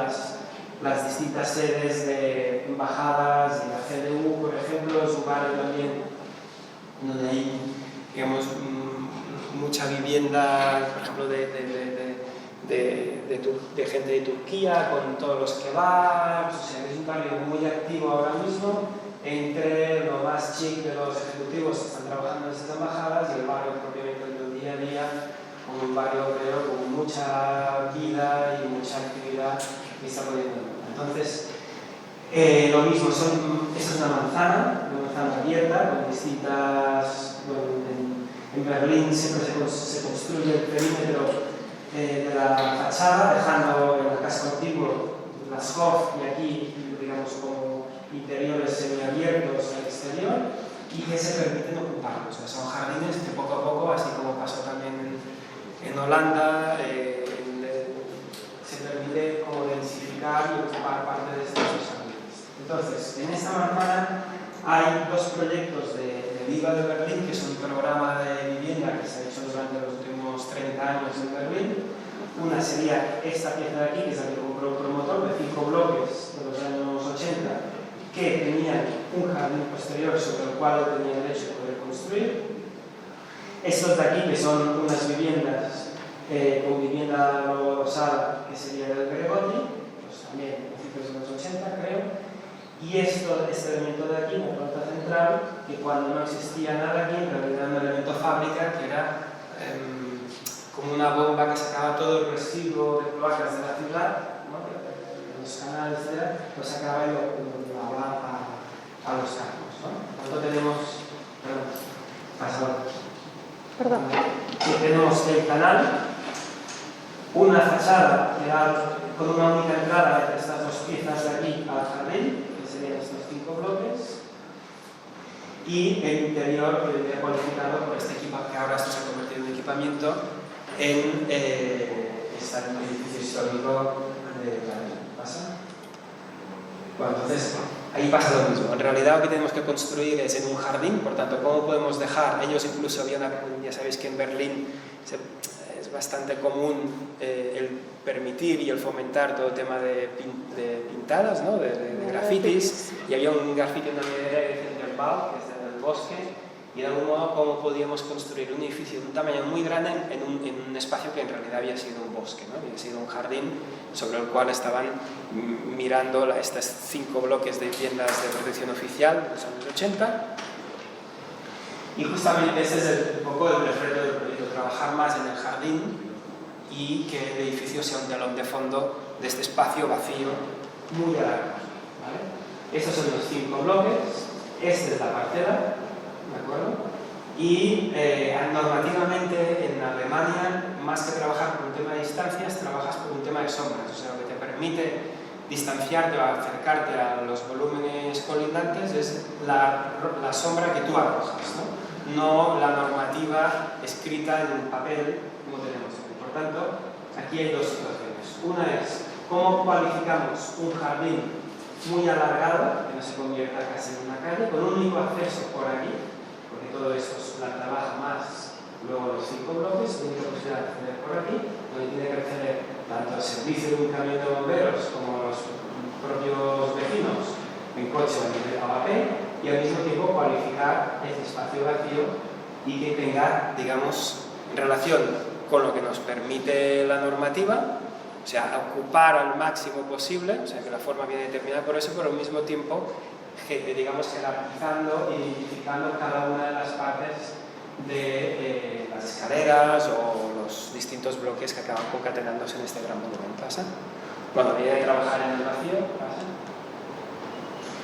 las distintas sedes de embajadas y la CDU, por ejemplo, es un barrio también donde hay, digamos, mucha vivienda, por ejemplo, de gente de Turquía, con todos los kebabs, o sea, es un barrio muy activo ahora mismo, entre lo más chic de los ejecutivos que están trabajando en estas embajadas y el barrio propiamente del día a día, como un barrio obrero con mucha vida y mucha actividad que está poniendo. Entonces, lo mismo, esta es una manzana abierta con distintas... en Berlín siempre se construye el perímetro de la fachada, dejando en el casco antiguo las Hof y aquí, digamos, como interiores semiabiertos al exterior y que se permiten ocuparlos. O sea, son jardines que poco a poco, así como pasó también en Holanda, se permite como densificar y ocupar parte de estos jardines. Entonces, en esta manzana hay dos proyectos de Viva de Berlín, que es un programa de vivienda que se ha hecho durante los últimos 30 años en Berlín. Una sería esta pieza de aquí, que es la que compró el promotor, de 5 bloques de los años 80, que tenían un jardín posterior sobre el cual tenía derecho a poder construir. Estos de aquí, que son unas viviendas con vivienda rosada, que sería del Gregotti, pues también principios de los 80, creo. Y este elemento de aquí, la planta central, que cuando no existía nada aquí, en realidad era un elemento fábrica que era como una bomba que sacaba todo el residuo de cloacas de la ciudad, ¿no? De los canales, lo sacaba y lo llevaba a los campos, ¿no? Entonces tenemos... Perdón. Tenemos el canal, una fachada que da con una única entrada entre estas dos piezas de aquí al jardín, que serían estos 5 bloques, y el interior que viene cualificado por este equipo que ahora se ha convertido en equipamiento en este edificio histórico de Berlín. ¿Pasa? Bueno, entonces ahí pasa lo mismo. En realidad lo que tenemos que construir es en un jardín, por tanto, ¿cómo podemos dejar? Ellos incluso habían, ya sabéis que en Berlín es bastante común el permitir y el fomentar todo el tema de pintadas, ¿no? de grafitis, y había un grafiti en la medida de Centerbau, que es en el bosque, y de algún modo cómo podíamos construir un edificio de un tamaño muy grande en un espacio que en realidad había sido un bosque, ¿no? Había sido un jardín sobre el cual estaban mirando estos 5 bloques de viviendas de protección oficial de los años 80. Y justamente ese es un poco el reto del proyecto, trabajar más en el jardín y que el edificio sea un telón de fondo de este espacio vacío muy alargado, ¿vale? Estos son los 5 bloques, esta es la parcela, ¿de acuerdo? Y normativamente en Alemania, más que trabajar por un tema de distancias, trabajas por un tema de sombras, o sea, lo que te permite distanciarte o acercarte a los volúmenes colindantes es la sombra que tú arrojas, no la normativa escrita en un papel como tenemos hoy. Por tanto, aquí hay 2 situaciones. Una es cómo cualificamos un jardín muy alargado, que no se convierta casi en una calle, con un único acceso por aquí, porque todo esto es planta baja más luego los 5 bloques, la única posibilidad de acceder por aquí, donde tiene que acceder tanto el servicio de un camión de bomberos como los propios vecinos en coche o en a pie, y al mismo tiempo cualificar este espacio vacío y que tenga, digamos, relación con lo que nos permite la normativa, o sea, ocupar al máximo posible, o sea, que la forma viene determinada por eso, pero al mismo tiempo, digamos, jerarquizando e identificando cada una de las partes de las escaleras o los distintos bloques que acaban concatenándose en este gran monumento. ¿Pasa? Bueno, la idea de trabajar en el vacío, ¿pasa?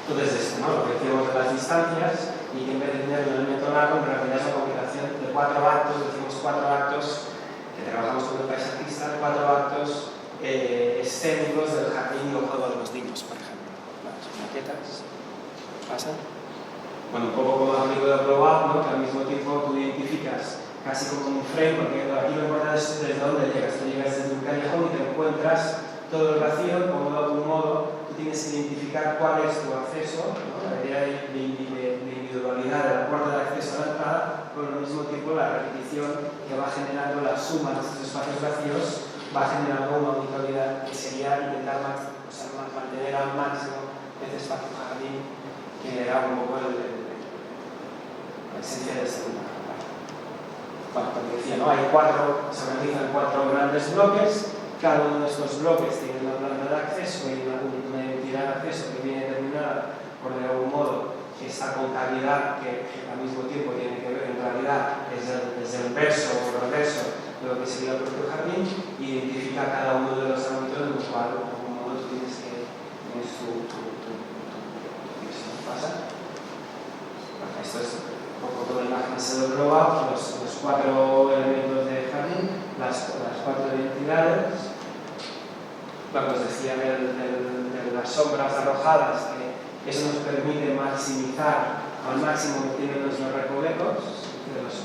Entonces, esto, ¿no? Lo que decíamos de las distancias, y que en vez de tener un elemento largo, en realidad es una combinación de 4 actos, decimos 4 actos, que trabajamos con el paisajista, 4 actos escénicos del jardín y el juego de los niños, por ejemplo. Las maquetas, ¿pasa? Bueno, un poco como la película de Blow Up, ¿no? Que al mismo tiempo tú identificas casi como un frame, porque aquí lo importante es desde dónde llegas. Tú llegas desde un callejón y te encuentras todo el vacío, como de algún modo tú tienes que identificar cuál es tu acceso, ¿no? La idea de individualidad de la puerta de acceso a la entrada, pero al mismo tiempo la repetición que va generando la suma de estos espacios vacíos va generando una uniformidad que sería intentar mantener al máximo este espacio jardín, que era un poco la esencia de este lugar. Bueno, como decía, ¿no? Se organizan 4 grandes bloques, cada uno de estos bloques tiene una planta de acceso y una identidad de acceso que viene determinada por de algún modo esta concalidad que al mismo tiempo tiene que ver en realidad desde el verso o el reverso de lo que sería el propio jardín, y identifica cada uno de los ámbitos en los cuales de algún modo tú tienes que tener tu pasa. Bueno, esto es un poco toda la imagen se lo proba, los 4 elementos de jardín, las 4 identidades. Bueno, os decía de las sombras arrojadas, que eso nos permite maximizar al máximo que tienen los recovecos de los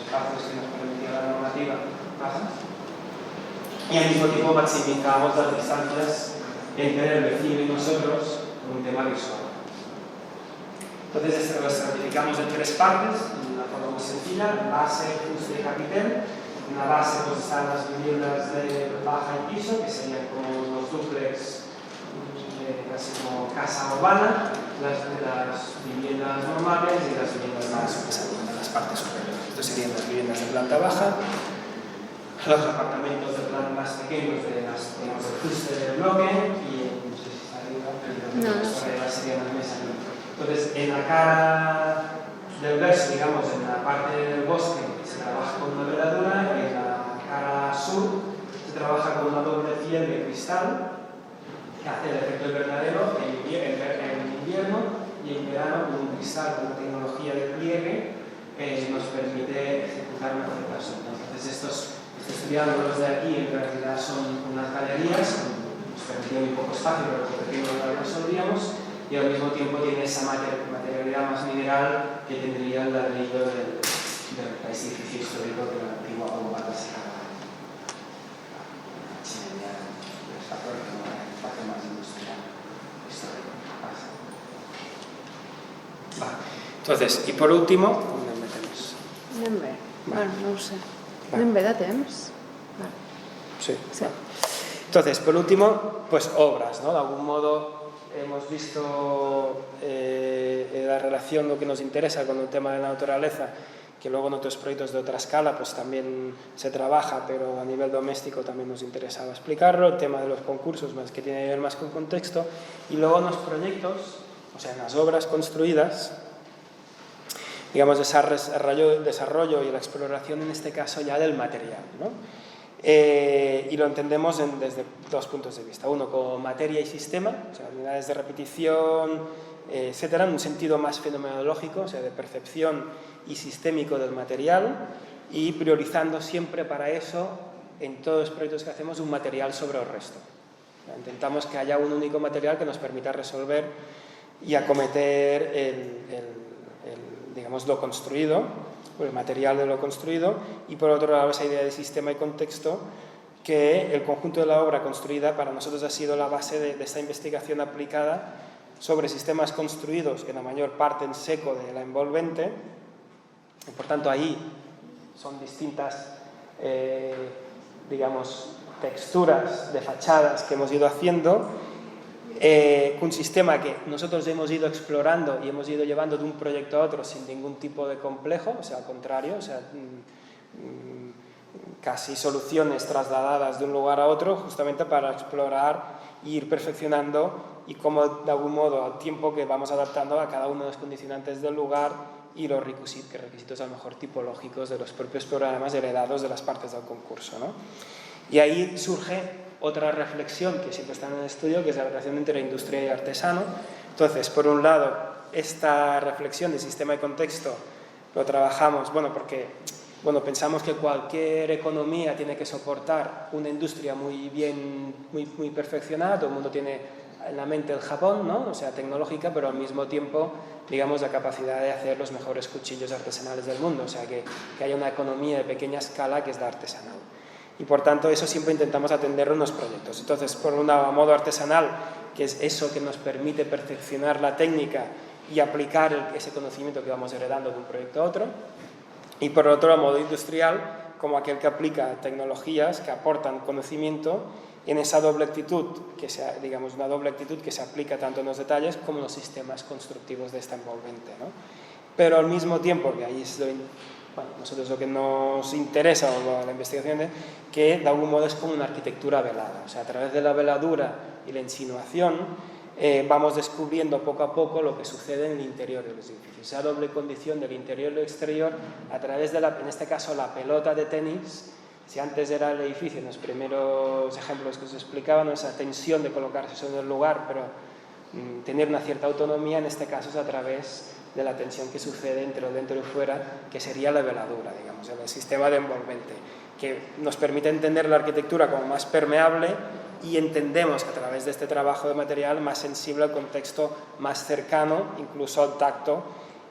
espacios que nos permitía la normativa, ¿pasa? Y al mismo tiempo maximizamos las distancias entre el vecino y nosotros por un tema visual. Entonces, lo estratificamos en 3 partes, de una forma muy sencilla: base, fuste y capitel. En la base pues, están las viviendas de baja y piso, que serían como los dúplex, casi como casa urbana, las viviendas normales y las viviendas más en las partes superiores. Estos serían las viviendas de planta baja, los apartamentos de planta más pequeños del fuste del bloque, y no sé si está arriba, pero arriba serían las mesas. Entonces, en la cara del verso, digamos, en la parte del bosque, se trabaja con una veladura, y en la cara sur se trabaja con una doble piel de cristal que hace el efecto verdadero en invierno, y en verano con un cristal con una tecnología de pliegue nos permite ejecutar una aceptación. Entonces estos triángulos de aquí en realidad son unas galerías, nos permiten un poco espacio, pero por pequeño no lo resolvíamos, y al mismo tiempo tiene esa materialidad más mineral que tendría el ladrillo del edificio histórico de la antigua bomba de secada. La chimenea del espacio más industrial histórico. Vale. Entonces, y por último, ¿dónde metemos? Anem bé. Bueno, no ho sé. Anem bé de temps? Vale. Sí. Sí. Entonces, por último, pues obras, ¿no? De algún modo hemos visto la relación, lo que nos interesa con el tema de la naturaleza, que luego en otros proyectos de otra escala pues también se trabaja, pero a nivel doméstico también nos interesaba explicarlo, el tema de los concursos, más que tiene que ver más con contexto, y luego en los proyectos, o sea, en las obras construidas, digamos, desarrollo y la exploración en este caso ya del material, ¿no? Y lo entendemos desde dos puntos de vista. Uno, como materia y sistema, o sea, unidades de repetición, etcétera, en un sentido más fenomenológico, o sea, de percepción y sistémico del material, y priorizando siempre para eso, en todos los proyectos que hacemos, un material sobre el resto. O sea, intentamos que haya un único material que nos permita resolver y acometer digamos, lo construido, el material de lo construido, y por otro lado esa idea de sistema y contexto, que el conjunto de la obra construida para nosotros ha sido la base de esta investigación aplicada sobre sistemas construidos, en la mayor parte en seco de la envolvente, y por tanto ahí son distintas, digamos, texturas de fachadas que hemos ido haciendo, un sistema que nosotros hemos ido explorando y hemos ido llevando de un proyecto a otro sin ningún tipo de complejo, o sea, al contrario, o sea, casi soluciones trasladadas de un lugar a otro justamente para explorar e ir perfeccionando, y cómo de algún modo al tiempo que vamos adaptando a cada uno de los condicionantes del lugar y los requisitos a lo mejor tipológicos de los propios programas heredados de las partes del concurso, ¿no? Y ahí surge otra reflexión que siempre está en el estudio, que es la relación entre industria y artesano. Entonces, por un lado, esta reflexión de sistema y contexto lo trabajamos, porque pensamos que cualquier economía tiene que soportar una industria muy perfeccionada. Todo el mundo tiene en la mente el Japón, ¿no? O sea, tecnológica, pero al mismo tiempo, digamos, la capacidad de hacer los mejores cuchillos artesanales del mundo. O sea, que haya una economía de pequeña escala que es la artesanal. Y por tanto eso siempre intentamos atenderlo en los proyectos. Entonces, por un lado, a modo artesanal, que es eso que nos permite perfeccionar la técnica y aplicar ese conocimiento que vamos heredando de un proyecto a otro, y por otro, a modo industrial, como aquel que aplica tecnologías que aportan conocimiento en esa doble actitud, digamos, una doble actitud que se aplica tanto en los detalles como en los sistemas constructivos de esta envolvente, ¿no? Pero al mismo tiempo, que ahí es nosotros lo que nos interesa, o la investigación, que de algún modo es como una arquitectura velada. O sea, a través de la veladura y la insinuación vamos descubriendo poco a poco lo que sucede en el interior de los edificios. Esa doble condición del interior y el exterior, a través de, en este caso, la pelota de tenis. Si antes era el edificio, en los primeros ejemplos que os explicaba, esa tensión de colocarse en el lugar, pero tener una cierta autonomía, en este caso es a través de la tensión que sucede entre dentro y fuera, que sería la veladura, digamos, el sistema de envolvente, que nos permite entender la arquitectura como más permeable, y entendemos a través de este trabajo de material más sensible al contexto más cercano, incluso al tacto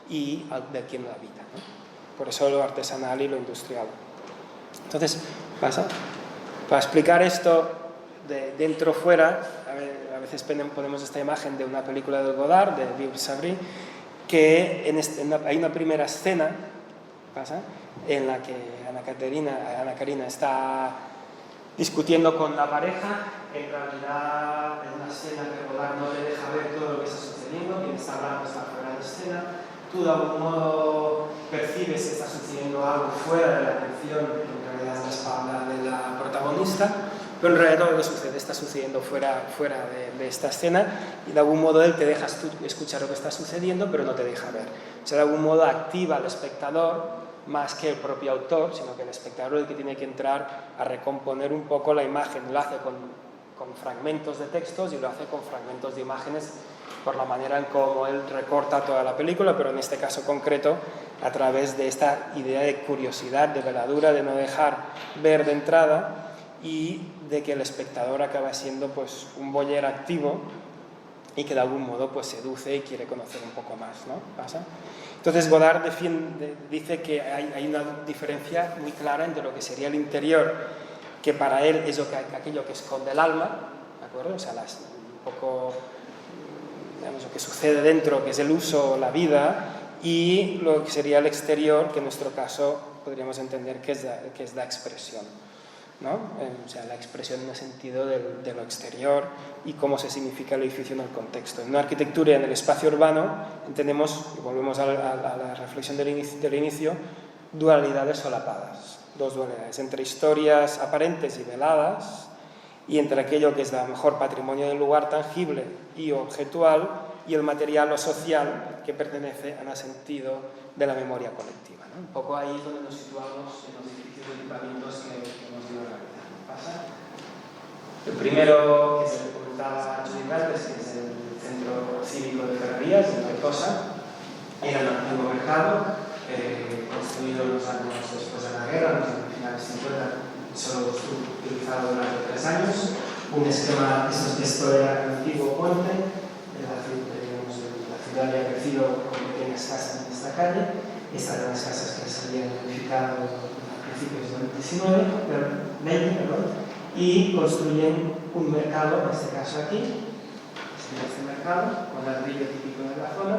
y de quien lo habita, ¿no? Por eso lo artesanal y lo industrial. Entonces, para explicar esto de dentro-fuera, a veces ponemos esta imagen de una película de Godard, de Vive Savary, que hay una primera escena en la que Ana Karina está discutiendo con la pareja. En realidad es una escena que Godard no le deja ver todo lo que está sucediendo, quien está hablando está fuera de escena. Tú de algún modo percibes que está sucediendo algo fuera de la atención, en realidad es la espalda de la protagonista, pero en realidad todo lo que sucede está sucediendo fuera de esta escena, y de algún modo él te deja escuchar lo que está sucediendo, pero no te deja ver. O sea, de algún modo activa al espectador más que el propio autor, sino que el espectador es el que tiene que entrar a recomponer un poco la imagen. Lo hace con fragmentos de textos y lo hace con fragmentos de imágenes, por la manera en cómo él recorta toda la película, pero en este caso concreto a través de esta idea de curiosidad, de veladura, de no dejar ver de entrada, y de que el espectador acaba siendo pues un voyeur activo y que de algún modo pues seduce y quiere conocer un poco más, ¿no? Entonces Godard dice que hay una diferencia muy clara entre lo que sería el interior, que para él es aquello que esconde el alma, ¿de acuerdo? O sea, un poco, digamos, lo que sucede dentro, que es el uso, la vida, y lo que sería el exterior, que en nuestro caso podríamos entender que es la expresión, ¿no? O sea, la expresión en el sentido de lo exterior y cómo se significa el edificio en el contexto. En una arquitectura y en el espacio urbano entendemos, y volvemos a la reflexión del inicio, dualidades solapadas, dos dualidades, entre historias aparentes y veladas y entre aquello que es a lo mejor patrimonio del lugar tangible y objetual y el material o social que pertenece al sentido de la memoria colectiva, ¿no? Un poco ahí es donde nos situamos en los edificios de equipamientos que hemos ido realizando. ¿Pasa? El primero, que se le comentaba a Judith Valdes, que es el Centro Cívico de Ferrerías, en Tortosa, era un antiguo mercado, construido unos años después de la guerra, en finales 50, solo utilizado durante 3 años. Un esquema, esto era el antiguo puente, la ciudad había crecido con pequeñas casas en esta calle. Estas eran las casas que se habían edificado a principios del 20, y construyen un mercado, en este caso aquí, este mercado, con ladrillo típico de la zona,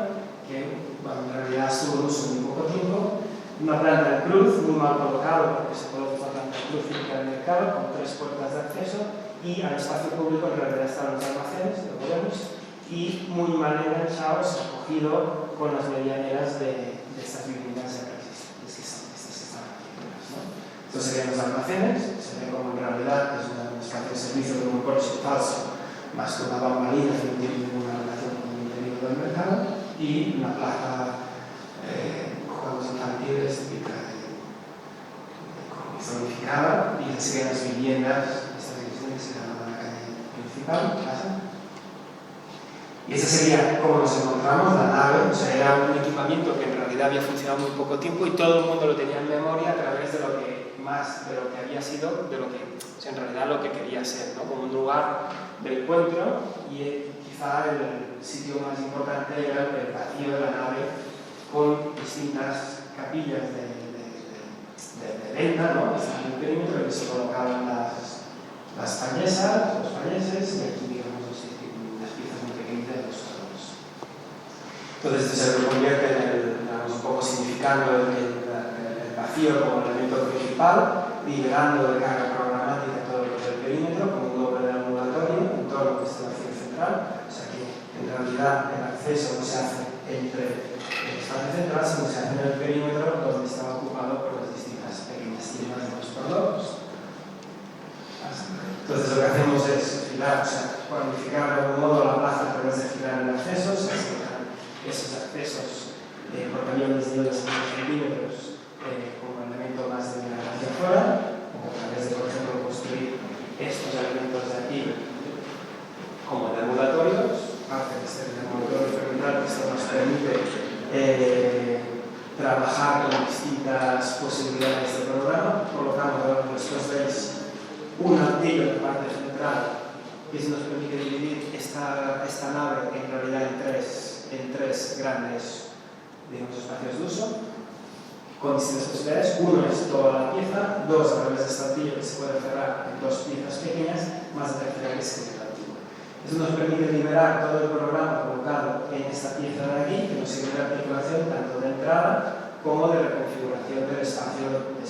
que bueno, en realidad estuvo en uso muy poco tiempo. Una planta de cruz, muy mal colocado, porque se coloca una planta de cruz cerca del mercado, con 3 puertas de acceso, y al espacio público en realidad estaban los almacenes, lo podemos, y muy mal enganchados, acogido con las medianeras de estas viviendas ya existentes, estas que están aquí, ¿no? Estos serían los almacenes, se ve como en realidad es un espacio de servicio de un porche falso, más que una bambalina que no tiene ninguna relación con el interior del mercado, y una plaza juegos infantiles típica zonificada, y serían las viviendas, estas viviendas se llaman la calle principal, casa. Y esa sería como nos encontramos, la nave, o sea, era un equipamiento que en realidad había funcionado muy poco tiempo y todo el mundo lo tenía en memoria a través de lo que más, de lo que había sido, de lo que, o sea, en realidad lo que quería ser, ¿no? Como un lugar de encuentro, y quizá el sitio más importante era el vacío de la nave con distintas capillas de venta, ¿no? Estaban en el perímetro que se colocaban las falleses, los falleses, y aquí digamos las piezas muy pequeñitas de los solos. Entonces esto se convierte en digamos, un poco significando el vacío como elemento principal, liberando de carga programática todo lo que es el perímetro, como un doble de ambulatorio en todo lo que es el vacío central. O sea que en realidad el acceso no se hace entre el espacio central, sino se hace en el perímetro donde estaba ocupado por las distintas pequeñas tiendas de los cordones. Entonces lo que hacemos es filar, o sea, cuantificar de algún modo la plaza a través de filar el acceso, se asignan esos accesos por camiones de 2 centímetros como elemento más de la hacia afuera, o a través de, por ejemplo, construir estos elementos de aquí como deambulatorios, parte de ser deambulatorio fermental, que esto nos permite trabajar con distintas posibilidades de programa. Colocamos, después veis, un altillo en la parte central que se nos permite dividir esta nave en realidad en tres grandes, digamos, espacios de uso con distintas posibilidades. Uno es toda la pieza, 2 a través de este altillo que se puede cerrar en 2 piezas pequeñas, más la tercera que es el antiguo. Eso nos permite liberar todo el programa colocado en esta pieza de aquí, que nos sirve de articulación tanto de entrada como de reconfiguración del espacio de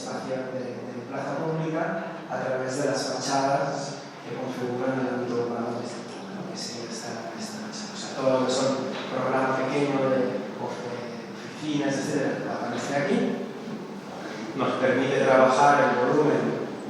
plaza pública a través de las fachadas que configuran el ámbito urbano de esta zona, que sería esta facha. O sea, todo lo que son programas pequeños de oficinas, etc., aparece aquí. Nos permite trabajar el volumen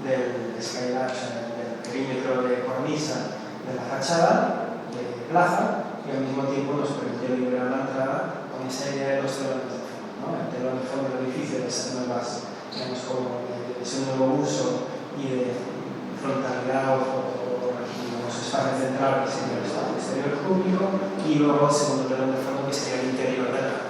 del skyline, o sea, del perímetro de cornisa de la fachada de plaza, y al mismo tiempo nos permite liberar la entrada con esa idea de los telones de fondo, ¿no? El telón de fondo del edificio de esas nuevas, digamos, como de ese nuevo uso y de frontalidad o espacio central que sería el espacio exterior público, y luego el segundo telón de fondo que sería el interior de la casa.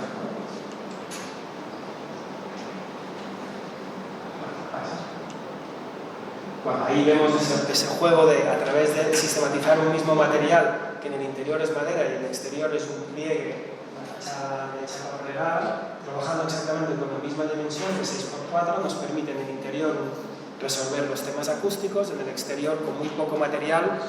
Bueno, ahí vemos ese juego de, a través de sistematizar un mismo material, que en el interior es madera y en el exterior es un pliegue, una fachada de chapa plegada, trabajando exactamente con la misma dimensión de 6x4, nos permite en el interior resolver los temas acústicos, en el exterior con muy poco material,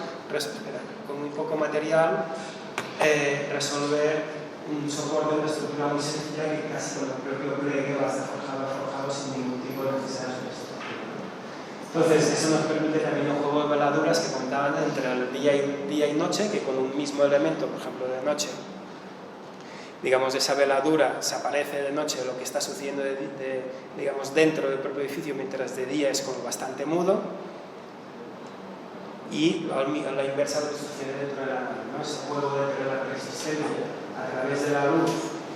resolver un soporte de una estructura muy sencilla que casi con el propio pliegue va a estar forjado sin ningún tipo de necesidad de sustitución. Entonces, eso nos permite también un juego de veladuras que comentaban entre el día y noche, que con un mismo elemento, por ejemplo, de noche, digamos, esa veladura se aparece de noche lo que está sucediendo digamos, dentro del propio edificio, mientras de día es como bastante mudo, y a la inversa lo que sucede dentro de la nave, ¿no? Ese juego de la persistencia a través de la luz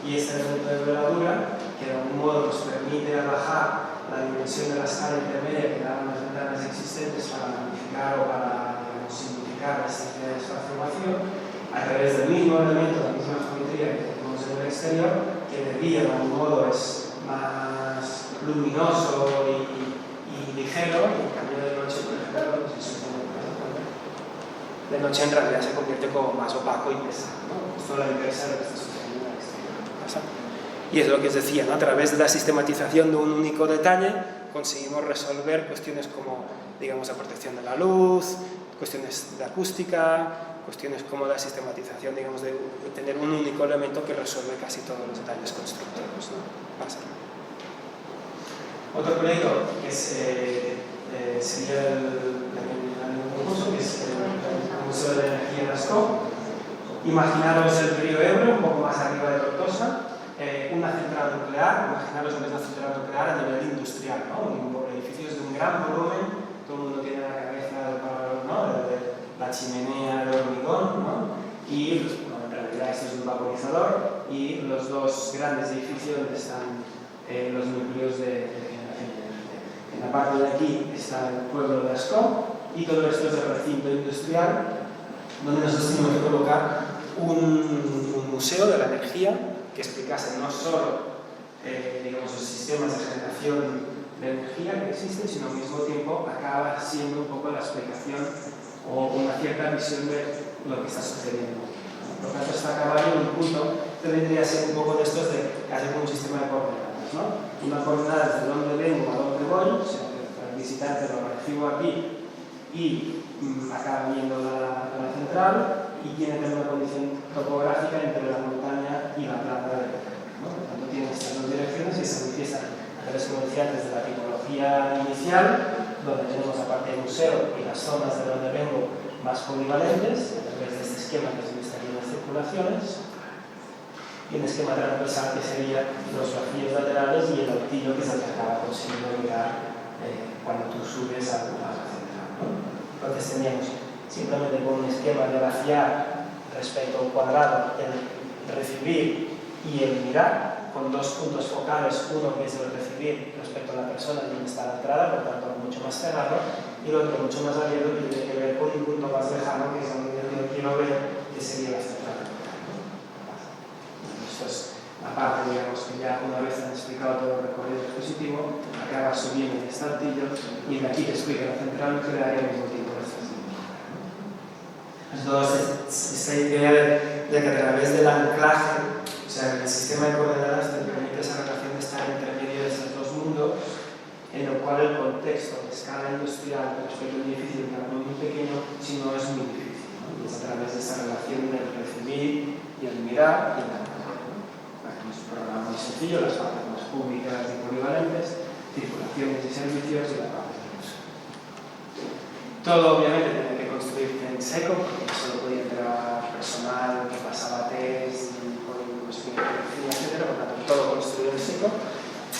y este elemento de veladura, que de algún modo nos permite bajar la dimensión de la escala intermedia que dan las ventanas existentes para magnificar o para, digamos, simplificar la existencia de esta transformación, a través del mismo elemento, la misma geometría que tenemos en el exterior, que de día de algún modo es más luminoso y ligero, y en cambio de noche, por ejemplo, de noche en realidad se convierte como más opaco y pesado, ¿no? Esto es la inversa de lo que está sucediendo en el exterior. Y es lo que os decía, ¿no? A través de la sistematización de un único detalle conseguimos resolver cuestiones como, digamos, la protección de la luz, cuestiones de acústica, cuestiones como la sistematización, digamos, de tener un único elemento que resuelve casi todos los detalles constructivos, ¿no? Otro proyecto que sería el concurso, que es el Museo de la Energía de Ascó. Imaginaros el río Ebro, un poco más arriba de Tortosa, una central nuclear, imaginaros lo que es una central nuclear a nivel industrial, ¿no? Edificios de un gran volumen, todo el mundo tiene la cabeza, ¿no?, de la chimenea de hormigón, ¿no? Y bueno, en realidad esto es un vaporizador, y los dos grandes edificios donde están los núcleos de generación de energía. En la parte de aquí está el pueblo de Ascó, y todo esto es el recinto industrial donde nosotros tenemos que colocar un museo de la energía que explicase no solo digamos, los sistemas de generación de energía que existen, sino al mismo tiempo acaba siendo un poco la explicación o una cierta visión de lo que está sucediendo. Por lo tanto, está acabando en un punto que tendría que ser un poco de estos de hacer un sistema de coordenadas, ¿no? Una coordenada de dónde vengo a dónde voy, o sea, que el visitante lo recibo aquí y acaba viendo la central y tiene también una condición topográfica entre la montaña y la planta de petróleo, ¿no? Por tanto, tiene estas dos direcciones y se manifiestan a través, como decía antes, de la tipología inicial, donde tenemos aparte del museo y las zonas de donde vengo más polivalentes, a través de este esquema que se muestra en las circulaciones, y un esquema transversal que sería los vacíos laterales y el altillo, que es el que acaba consiguiendo mirar cuando tú subes a la central, ¿no? Entonces teníamos simplemente con un esquema de vaciar respecto al cuadrado, el recibir y el mirar, con dos puntos focales, uno que es el recibir respecto a la persona donde está la entrada, por tanto mucho más cerrado, y el otro mucho más abierto, que tiene que ver con un punto más lejano, que es donde yo quiero ver, que sería la central. Esto es la parte, digamos, que ya una vez han explicado todo el recorrido dispositivo, acaba subiendo en este altillo, y de aquí te explica la central nuclear y al mismo tiempo la estación. Entonces, esta idea de que a través del anclaje, o sea, el sistema de coordenadas te permite esa relación de estar entre medio de esos dos mundos, en el cual el contexto de escala industrial respecto a un edificio que no es muy pequeño, sino es muy difícil, ¿no? Y es a través de esa relación del recibir y el mirar y la es un programa muy sencillo, las partes más públicas y polivalentes, circulaciones y servicios y la parte de uso. Todo obviamente tiene que construirse en seco, porque solo podía entrar personal que pasaba test, etcétera, por tanto todo construido en seco,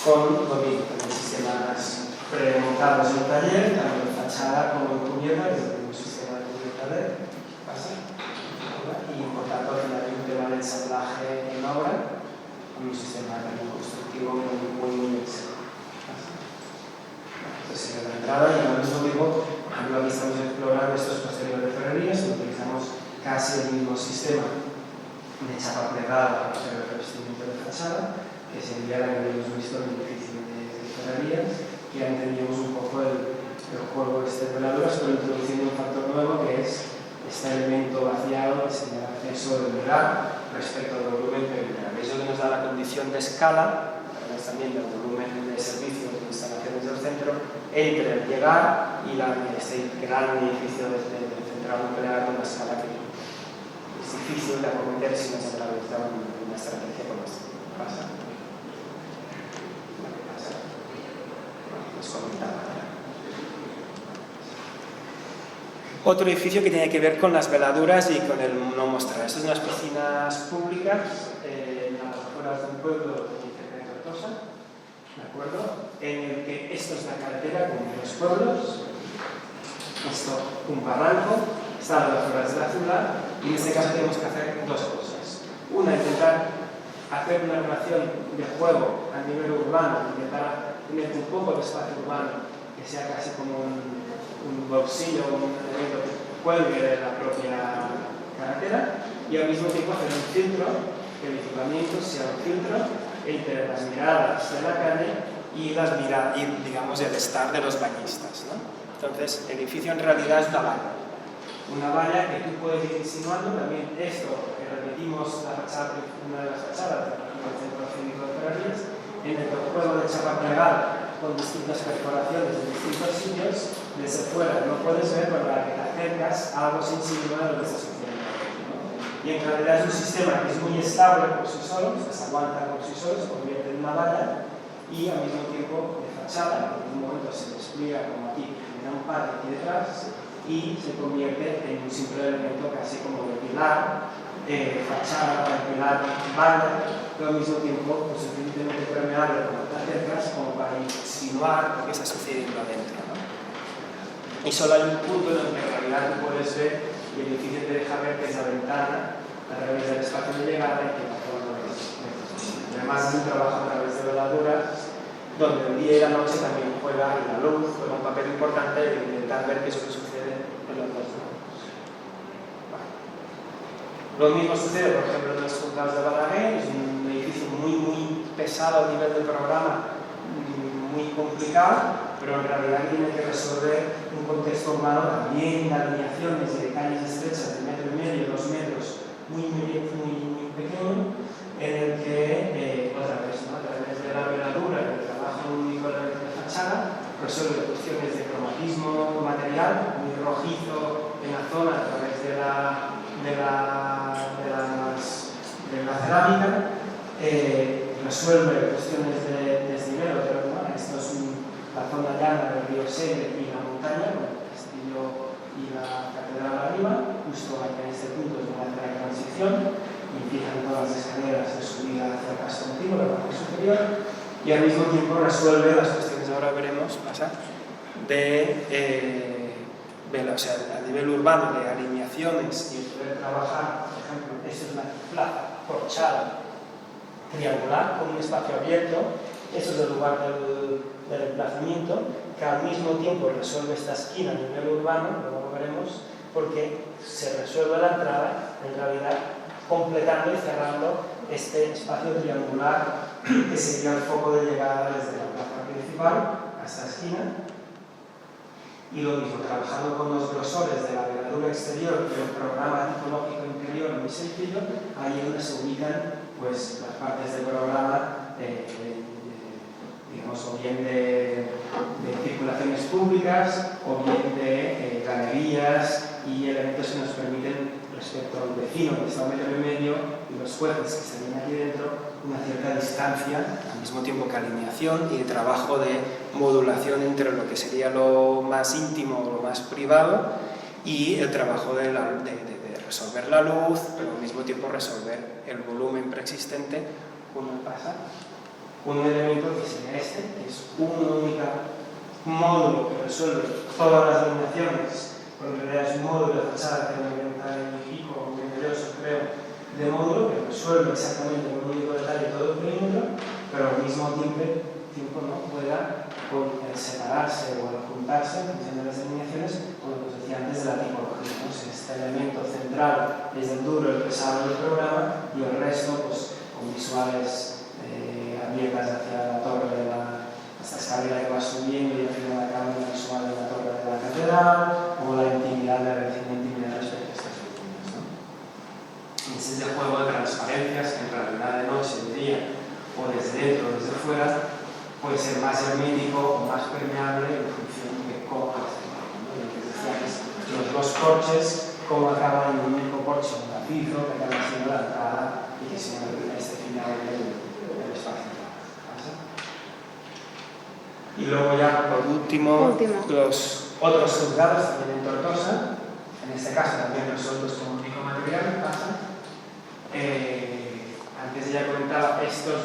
con lo mismo, también sistemas premontados en el taller, tanto en fachada como en cubierta, que es el mismo sistema de cubierta de pasa, y por tanto al final hay un tema de ensamblaje en obra, un sistema también constructivo muy seco. Entonces sería la entrada y al mismo tiempo, por ejemplo, aquí estamos explorando estos posteriores de ferrerías, utilizamos casi el mismo sistema de chapa plegada para hacer el revestimiento de fachada, que sería la que habíamos visto en el edificio de ferrerías, y ya entendíamos un poco el juego de veladuras, pero introduciendo un factor nuevo que es este elemento vaciado que sería el acceso del mirar respecto al volumen perimetral. Eso que nos da la condición de escala, también del volumen de servicios de instalaciones del centro, entre el llegar y este gran edificio de central nuclear de una escala que es difícil de acometer si no se atraviesa una estrategia como esta. ¿Pasa? ¿Qué pasa? Bueno, les comentaba. Otro edificio que tiene que ver con las veladuras y con el no mostrar. Estas son unas piscinas públicas en las afueras de un pueblo cerca de Tortosa, ¿de acuerdo? En el que esto es la carretera, como en los pueblos, esto un barranco, está a las afueras de la ciudad, y en este caso tenemos que hacer dos cosas. Una, intentar hacer una relación de juego a nivel urbano, intentar tener un poco de espacio urbano que sea casi como un bolsillo, un elemento que cuelgue de la propia carretera, y al mismo tiempo hacer un filtro, que el equipamiento sea un filtro entre las miradas de la calle y las miradas, y digamos el estar de los bañistas, ¿no? Entonces, el edificio en realidad es una valla que tú puedes ir insinuando. También esto, que repetimos la fachada, una de las fachadas del Centro Cívico de Ferrerías, en el juego de chapa plegal con distintas perforaciones de distintos sitios, desde fuera no puedes ver, pero a la que te acercas algo se insinúa de lo que está sucediendo, ¿no? Y en realidad es un sistema que es muy estable por sí solo, que se aguanta por sí solo, se convierte en una valla y al mismo tiempo de fachada, en un momento se despliega como aquí, genera un patio aquí detrás y se convierte en un simple elemento casi como de pilar, fachada, pilar, valla, pero al mismo tiempo lo suficientemente permeable como te acercas como para insinuar lo que está sucediendo adentro, ¿no? Y solo hay un punto en el que en realidad tú puedes ver y el edificio te deja ver que es la ventana a través del espacio de llegada y que la forma es. Además es un trabajo a través de veladuras donde el día y la noche también juega, y la luz juega un papel importante en intentar ver qué es lo que sucede en los dos lados. Lo mismo sucede, por ejemplo, en los juzgados de Balaguer. Es un edificio muy pesado a nivel del programa, muy complicado, pero en realidad tiene que resolver un contexto urbano también de alineaciones de calles estrechas de 1,5 metros, 2 metros, muy pequeño, en el que, otra vez, ¿no? A través de la veladura y el trabajo único de la fachada, resuelve cuestiones de cromatismo material, muy rojizo en la zona a través de la cerámica, resuelve cuestiones de desnivel, pero ¿no? Esto es la zona llana del río Segre y la montaña, con el castillo y la catedral arriba, justo aquí en este punto es donde hace la transición, y empiezan todas las escaleras de subida hacia el caso antiguo, la parte superior, y al mismo tiempo resuelve las cuestiones, ahora veremos, pasa, o sea, a nivel urbano, de alineaciones y poder trabajar. Por ejemplo, esto es una plaza porchada triangular con un espacio abierto. Eso es el lugar del emplazamiento, que al mismo tiempo resuelve esta esquina a nivel urbano, luego lo veremos, porque se resuelve la entrada, en realidad completando y cerrando este espacio triangular que sería el foco de llegada desde la plaza principal a esta esquina. Y lo mismo, trabajando con los grosores de la veladura exterior y el programa tipológico interior muy sencillo, ahí es donde se ubican pues, las partes del programa, digamos, o bien de circulaciones públicas, o bien de galerías y elementos que nos permiten, respecto al vecino que está a 1,5 metros y los jueces que estarían aquí dentro, una cierta distancia, al mismo tiempo que alineación y trabajo de modulación entre lo que sería lo más íntimo o lo más privado y el trabajo de resolver la luz, pero al mismo tiempo resolver el volumen preexistente. Uno pasa un elemento que sería este, que es un único módulo que resuelve todas las alineaciones, porque en realidad es un módulo de fachada que 90 y pico, 98 creo, de módulo que resuelve exactamente con un único detalle todo el perímetro, pero al mismo tiempo no pueda separarse o juntarse en función de las alineaciones, como os decía antes, de la tipología. ¿No? Este elemento central es el duro, el pesado del programa, y el resto pues, con visuales abiertas hacia la torre de esta escalera que va subiendo y al final acaba en la visual de la torre de la catedral, o la intimidad, la relación de intimidad respecto a estas últimas, ¿no? Ese es el juego de transparencias que en realidad de noche, de día, o desde dentro o desde fuera, puede ser más hermético o más permeable en función de cómo hace, ¿no? Lo que decía es los dos porches, cómo acaban en un único porche, un tapizo, que acaba siendo la entrada y que se llama este final del espacio. Y luego ya, por último, los otros juzgados también en Tortosa, en este caso también resueltos como único material, pasa. Antes ya comentaba, esto es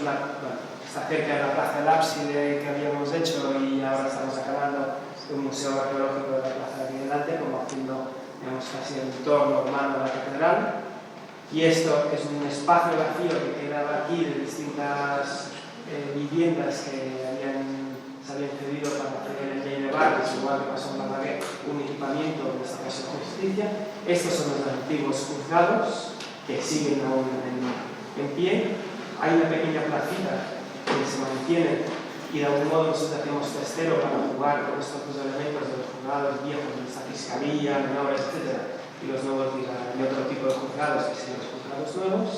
está cerca de la plaza del ábside que habíamos hecho y ahora estamos acabando un museo arqueológico de la plaza de aquí delante, como haciendo casi el entorno urbano de la catedral. Y esto es un espacio vacío que quedaba aquí de distintas viviendas que se habían cedido para hacer el ley de barrios, igual que pasó en Balaguer, un equipamiento, en este caso de justicia. Estos son los antiguos juzgados que siguen aún en pie. Hay una pequeña placita que se mantiene y de algún modo nosotros hacemos testero para jugar con estos dos elementos de los juzgados viejos, de esta fiscalía, menores, etc. Y los nuevos de otro tipo de juzgados, que son los juzgados nuevos,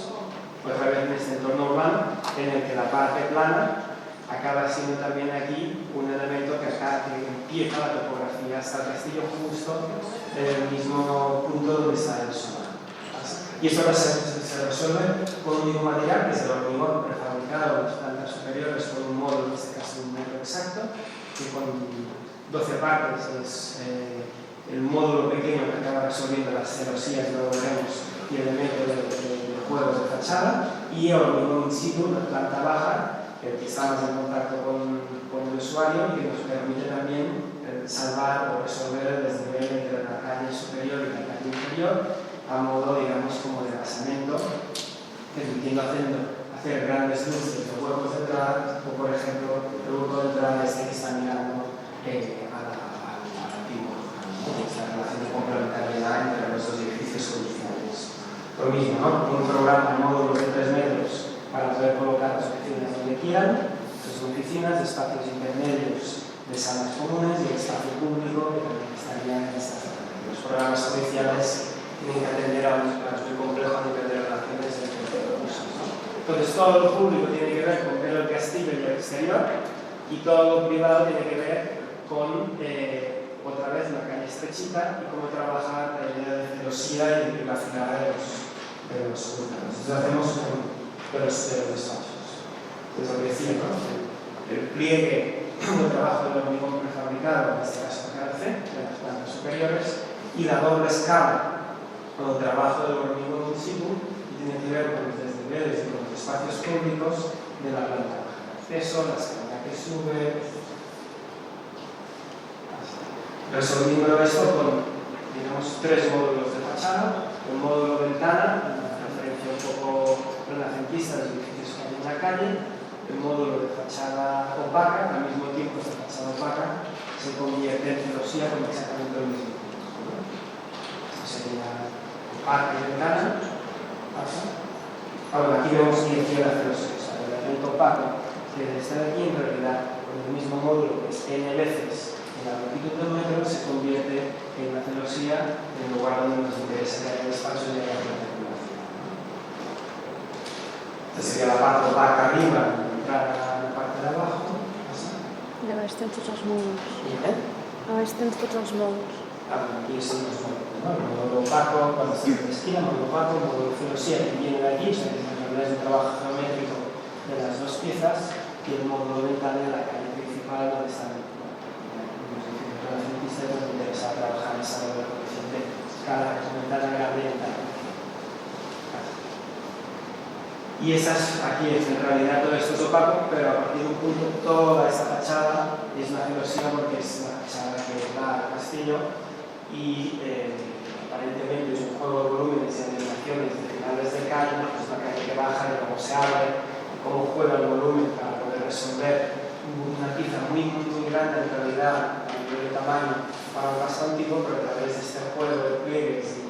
otra vez en este entorno urbano, en el que la parte plana acaba siendo también aquí un elemento que empieza la topografía hasta el castillo justo en el mismo punto donde está el solar. Y eso se resuelve con un único material, que es el hormigón prefabricado en las plantas superiores con un módulo, en este caso un metro exacto, que con 12 partes es el módulo pequeño que acaba resolviendo las celosías, luego veremos, y elementos de juegos de fachada, y hormigón in situ, la planta baja, que estamos en contacto con el usuario y que nos permite también salvar o resolver el desnivel entre la calle superior y la calle inferior, a modo, digamos, como de basamento, permitiendo hacer grandes luces de huecos de entrada, o por ejemplo, el hueco de entrada que está mirando al antiguo, esta relación de complementariedad entre los dos edificios judiciales. Lo mismo, ¿no? Un programa en módulos de 3 metros para poder colocar las oficinas donde quieran, son oficinas, espacios intermedios de salas comunes y el espacio público que también estaría en esta zona. Los programas oficiales tienen que atender a un espacio muy complejo a nivel de relaciones entre recursos, ¿no? Entonces todo lo público tiene que ver con ver el castillo y el exterior, y todo lo privado tiene que ver con otra vez la calle estrechita y cómo trabajar la idea de celosía y de privacidad de los juzgados. Eso hacemos con los despachos. Entonces lo que decía, ¿no? El pliegue de trabajo del hormigón prefabricado, en este caso calce, de las plantas superiores, y la doble escala con el trabajo del hormigón in situ, y tiene que ver con los desniveles y con los espacios públicos de la planta baja. El acceso, la escalera que sube. Resolviendo esto con, digamos, 3 módulos de fachada: un módulo ventana, una referencia un poco renacentista de los edificios que hay en la calle; el módulo de fachada opaca, al mismo tiempo esta fachada opaca se convierte en celosía con exactamente el mismo punto. Esto sería parte de ventana, pasa. Ahora aquí vemos que aquí la celosía, o sea, el elemento opaco que está aquí en realidad con el mismo módulo que es n veces en la longitud del metro se convierte en la celosía en el lugar donde nos interesa que haya el espacio y haya la circulación. Esta sería la parte opaca arriba, la parte de abajo. Pasa. I a baix tens tots els mòduls. A baix tens tots els mòduls. Aquí son los módulos, ¿no? El módulo opaco, cuando está en la esquina, el módulo opaco, el módulo celosía que viene de aquí, o sea, que en realidad es un trabajo geométrico de las dos piezas, y el módulo ventana de la calle principal, donde están los renacentista, nos interesa trabajar esa doble posición de escala, que es una ventana grande y ventana. Y esas, aquí es en realidad todo esto es opaco, pero a partir de un punto toda esta fachada es una celosía porque es la fachada que da al castillo y aparentemente es un juego de volúmenes y animaciones de finales de calle, es una calle que baja y luego se abre, cómo juega el volumen para poder resolver una pieza muy grande en realidad a nivel de tamaño para un paso antiguo, pero a través de este juego de pliegues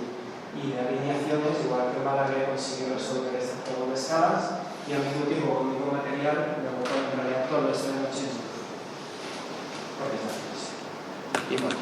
y de alineaciones, igual que Balaguer consigue resolver este juego de escalas y al mismo tiempo con el mismo material, luego en realidad todo esto de noche es y bueno,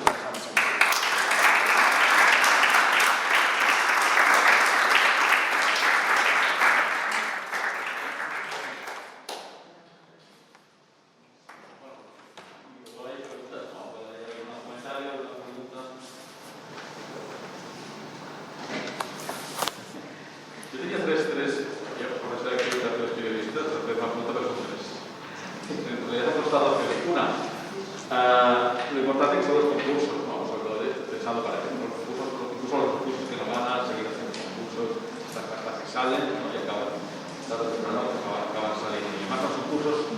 lo importante que son los concursos, ¿no? Sobre todo pensando para que los concursos salen, ¿no? Y acaban, tarde o temprano, acaban saliendo. Y además, con sus cursos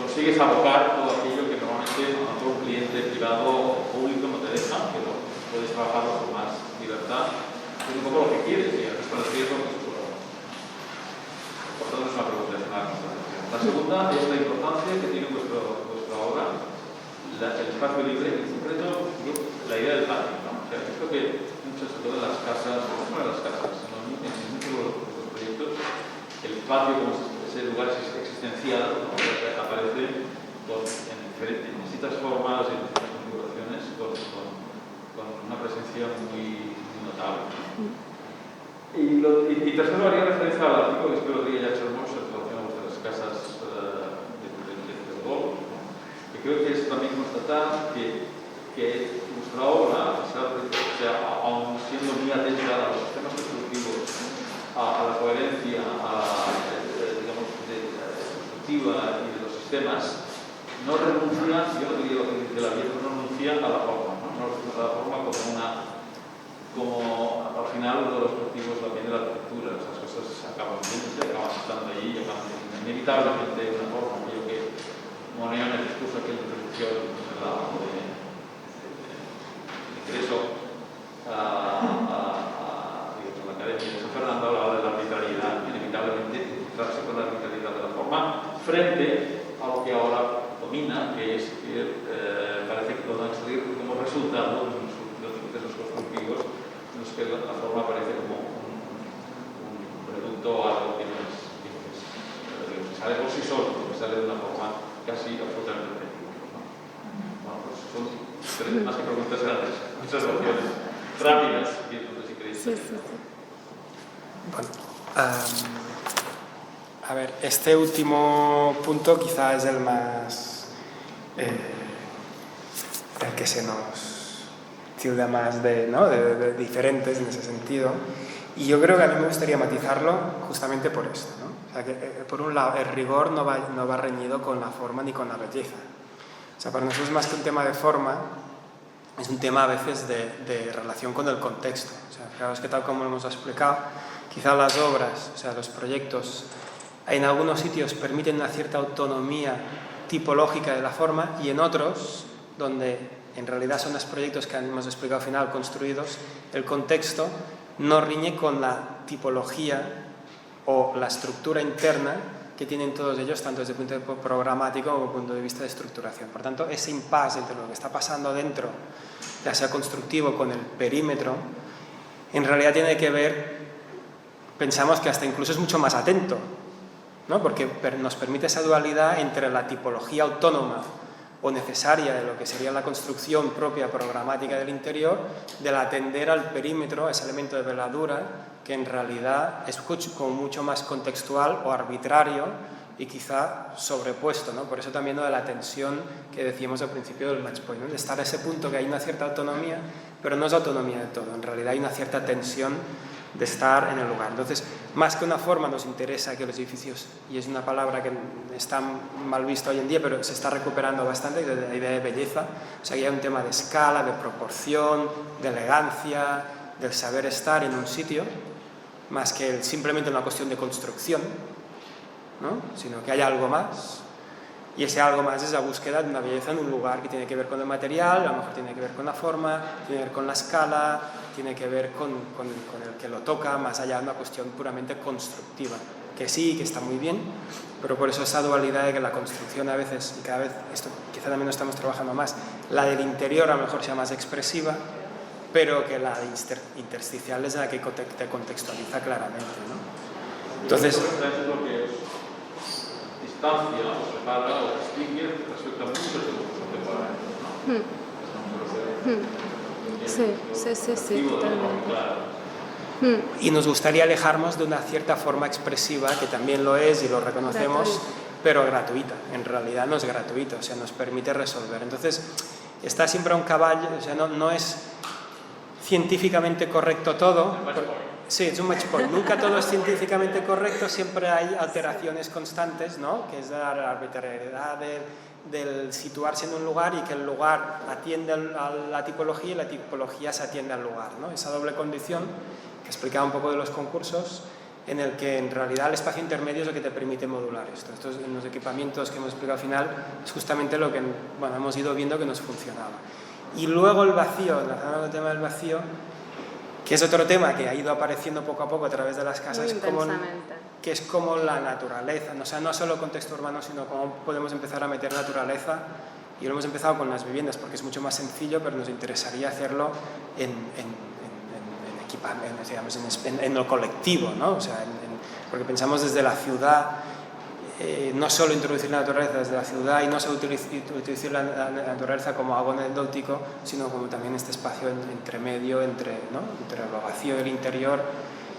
consigues abocar todo aquello que normalmente a lo mejor un cliente privado o público no te deja, que lo puedes trabajarlo con más libertad. Es un poco lo que quieres y el resto del riesgo que es tu programa. Por tanto, es una pregunta, es una constatación. La segunda es la importancia que tiene vuestra obra, el espacio libre, en concreto, la idea del patio, ¿no? O sea, esto que muchas, sobre todo en las casas, no solo en las casas, sino en muchos de los proyectos, el patio como ese lugar existencial, ¿no? Aparece en distintas formas y en distintas configuraciones con una presencia muy notable. Y tercero, haría referencia al artículo que espero que haya hecho Hermoso en relación a las casas del golf, ¿no? Que creo que es también constatar que nuestra obra, a pesar de que aún siendo muy atenta a los sistemas constructivos, a la coherencia digamos, constructiva y de los sistemas, no renuncia, yo no diría lo que dice la vieja, no renuncia a la forma, ¿no? No renuncia a la forma como al final uno de los objetivos también de la arquitectura. Esas cosas acaban viéndose, acaban estando allí y acaban inevitablemente de una forma. Yo que Moneo en el discurso que introducción de ingreso a la Academia de San Fernando hablaba de la arbitrariedad, inevitablemente encontrarse con la arbitrariedad de la forma frente a lo que ahora domina, que es que parece que puedan salir como resultado de los procesos constructivos en los que la forma aparece como un producto o algo que sale por sí solo, que sale de una forma casi absolutamente objetiva, ¿no? Bueno, pues son más que preguntas grandes, muchas opciones rápidas, y entonces si queréis. Sí, sí, sí. Bueno, a ver, este último punto quizá es el más... el que se nos tilda más de diferentes en ese sentido. Y yo creo que a mí me gustaría matizarlo justamente por esto, ¿no? O sea, que por un lado, el rigor no va reñido con la forma ni con la belleza. O sea, para nosotros más que un tema de forma, es un tema a veces de relación con el contexto. O sea, fijaos que tal como lo hemos explicado, quizá las obras, o sea, los proyectos, en algunos sitios permiten una cierta autonomía tipológica de la forma y en otros, donde en realidad son los proyectos que hemos explicado al final construidos, el contexto no riñe con la tipología o la estructura interna que tienen todos ellos, tanto desde el punto de vista programático como desde el punto de vista de estructuración. Por tanto, ese impasse entre lo que está pasando dentro, ya sea constructivo con el perímetro, en realidad tiene que ver, pensamos que hasta incluso es mucho más atento, ¿no? Porque nos permite esa dualidad entre la tipología autónoma o necesaria de lo que sería la construcción propia programática del interior, del atender al perímetro, a ese elemento de veladura, que en realidad es como mucho más contextual o arbitrario y quizá sobrepuesto, ¿no? Por eso también de la tensión que decíamos al principio del match point, ¿no? De estar a ese punto que hay una cierta autonomía, pero no es autonomía de todo, en realidad hay una cierta tensión de estar en el lugar. Entonces, más que una forma, nos interesa que los edificios, y es una palabra que está mal vista hoy en día, pero se está recuperando bastante, de la idea de belleza, o sea, que hay un tema de escala, de proporción, de elegancia, del saber estar en un sitio, más que simplemente una cuestión de construcción, ¿no? Sino que hay algo más, y ese algo más es la búsqueda de una belleza en un lugar que tiene que ver con el material, a lo mejor tiene que ver con la forma, tiene que ver con la escala, tiene que ver con el que lo toca, más allá de una cuestión puramente constructiva, que sí, que está muy bien, pero por eso esa dualidad de que la construcción a veces, y cada vez, esto quizá también lo estamos trabajando más, la del interior a lo mejor sea más expresiva, pero que la intersticial es la que te contextualiza claramente, ¿no? Entonces, es lo que distancia o separa o distingue respecto a muchos de los contemporáneos, ¿no? Sí, totalmente. Y nos gustaría alejarnos de una cierta forma expresiva, que también lo es y lo reconocemos, pero gratuita. En realidad no es gratuita, o sea, nos permite resolver. Entonces, está siempre a un caballo, o sea, no es científicamente correcto todo. Sí, es un match point. Nunca todo es científicamente correcto, siempre hay alteraciones constantes, ¿no? Que es la arbitrariedad del situarse en un lugar y que el lugar atiende a la tipología y la tipología se atiende al lugar, ¿no? Esa doble condición que explicaba un poco de los concursos en el que en realidad el espacio intermedio es lo que te permite modular esto. Estos en los equipamientos que hemos explicado al final es justamente lo que hemos ido viendo que nos funcionaba. Y luego el vacío, enlazando con el tema del vacío, que es otro tema que ha ido apareciendo poco a poco a través de las casas, que es como la naturaleza, o sea, no solo contexto urbano, sino cómo podemos empezar a meter naturaleza. Y lo hemos empezado con las viviendas porque es mucho más sencillo, pero nos interesaría hacerlo en lo colectivo, ¿no? O sea, porque pensamos desde la ciudad, no solo introducir la naturaleza desde la ciudad y no solo utilizar la naturaleza como algo anecdótico, sino como también este espacio entre medio, entre lo vacío del interior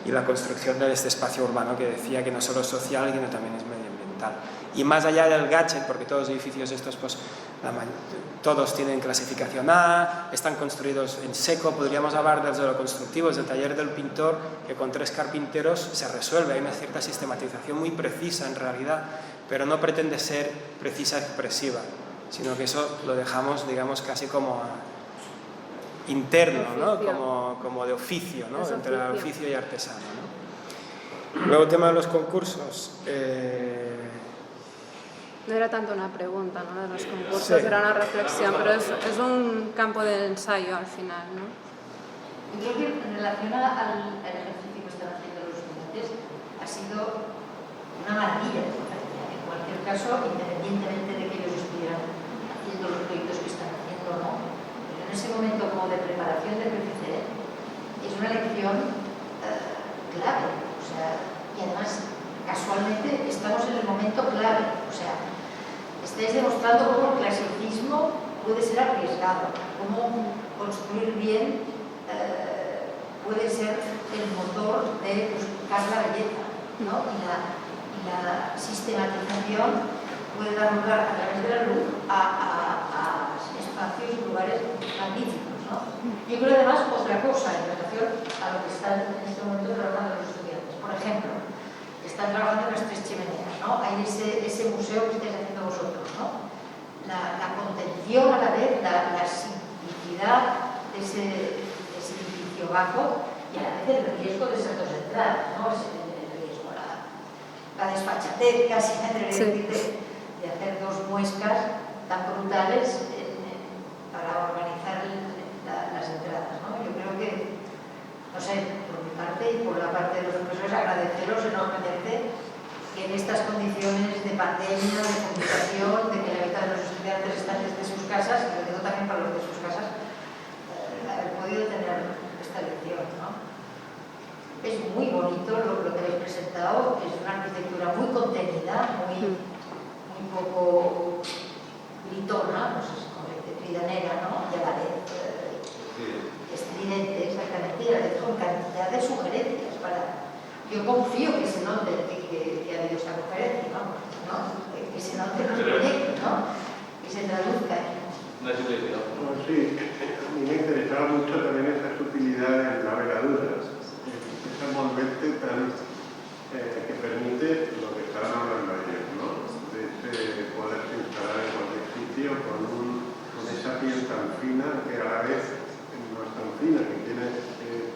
y la construcción de este espacio urbano que decía que no solo es social, sino también es medioambiental. Y más allá del gadget, porque todos los edificios estos, pues, todos tienen clasificación A, están construidos en seco, podríamos hablar desde lo constructivo, desde el taller del pintor, que con 3 carpinteros se resuelve, hay una cierta sistematización muy precisa en realidad, pero no pretende ser precisa expresiva, sino que eso lo dejamos, digamos, casi como interno, ¿no? Como de oficio, ¿no? Entre el oficio y artesano, ¿no? Luego el tema de los concursos. No era tanto una pregunta, ¿no? De los concursos, era una reflexión, pero es un campo de ensayo al final, ¿no? Yo creo que en relación al ejercicio que están haciendo los estudiantes ha sido una maravilla. En cualquier caso, independientemente de que ellos estuvieran haciendo los proyectos que están haciendo o no, pero en ese momento como de preparación del PCC es una lección clave. O sea, y además, casualmente, estamos en el momento clave. O sea, estáis demostrando cómo el clasicismo puede ser arriesgado, cómo construir bien puede ser el motor de buscar la belleza, ¿no? Y la sistematización puede dar lugar a través de la luz a espacios y lugares magníficos, ¿no? Yo creo además otra cosa en relación a lo que están en este momento trabajando los estudiantes. Por ejemplo, están trabajando en las 3 chimeneas, ¿no? Hay ese museo que estáis haciendo vosotros, ¿no? La contención a la vez, la simplicidad de ese edificio bajo y a la vez el riesgo de esas 2 entradas, ¿no? El riesgo, la desfachatez casi, de hacer 2 muescas tan brutales para organizar las entradas, ¿no? Yo creo que, no sé, por mi parte y por la parte de los profesores, agradeceros enormemente que en estas condiciones de pandemia, de comunicación, de que la mitad de los estudiantes están desde sus casas, y lo digo también para los de sus casas, haber podido tener esta lección, ¿no? Es muy bonito lo que habéis presentado, es una arquitectura muy contenida, muy poco gritona, no sé, como tridanera, ¿no? Y a la vez estridente, exactamente, y a la vez con cantidad de sugerencias para... Yo confío que se note que ha habido esta conferencia, ¿no? Que se note los proyectos, ¿no? Que se traduzca. Sí, a mí me interesaba mucho también esa sutilidad en la veladura, esa envolvente tan que permite lo que estaban hablando ayer, ¿no? De ese poderse instalar en cualquier sitio con esa piel tan fina que a la vez no es tan fina, que tiene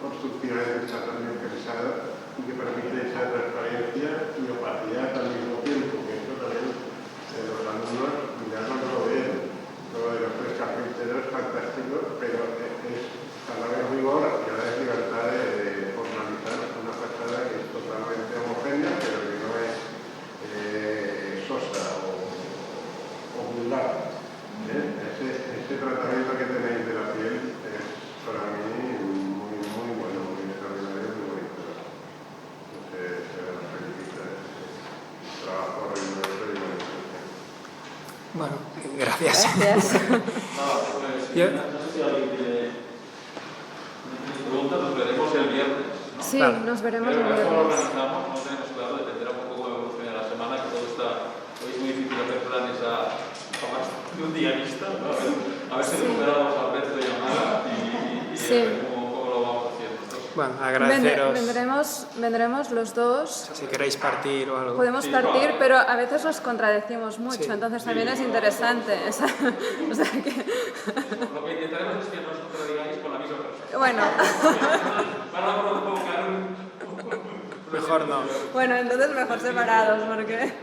construcciones está también pensada y que permite esa transparencia y opacidad al mismo tiempo, que esto también los alumnos mirarlo no lo ven. Todo de los 3 carpinteros fantástico, pero es a la vez rigor y a la vez libertad de formalizar una fachada que es totalmente homogénea, pero que no es sosa o vulgar. Ese tratamiento que tenéis de la piel es para mí muy bueno, muy extraordinario, muy bonito. Se nos felicita ese trabajo riguroso y bonito. Bueno, gracias. No sé si alguien tiene preguntas, nos veremos el viernes, ¿no? Sí, claro. Nos veremos el Pero viernes. ¿cómo lo organizamos? No tenemos claro, dependerá un poco cómo evolucione la semana, que todo está... Hoy es muy difícil hacer planes a más de un día vista, ¿no? A ver si recuperamos a Alberto y a Mara y a ver cómo lo vamos haciendo. Bueno, agradeceros. Vendremos los dos. Si queréis partir o algo. Podemos partir, pero a veces nos contradecimos mucho, Sí. entonces también es interesante. O sea que... Lo que intentaremos es que no os contradigáis con la misma persona. Bueno. Para provocar un mejor no. Bueno, entonces mejor separados, porque...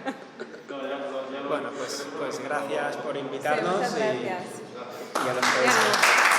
Bueno, pues gracias por invitarnos Sí, muchas gracias. y a los que...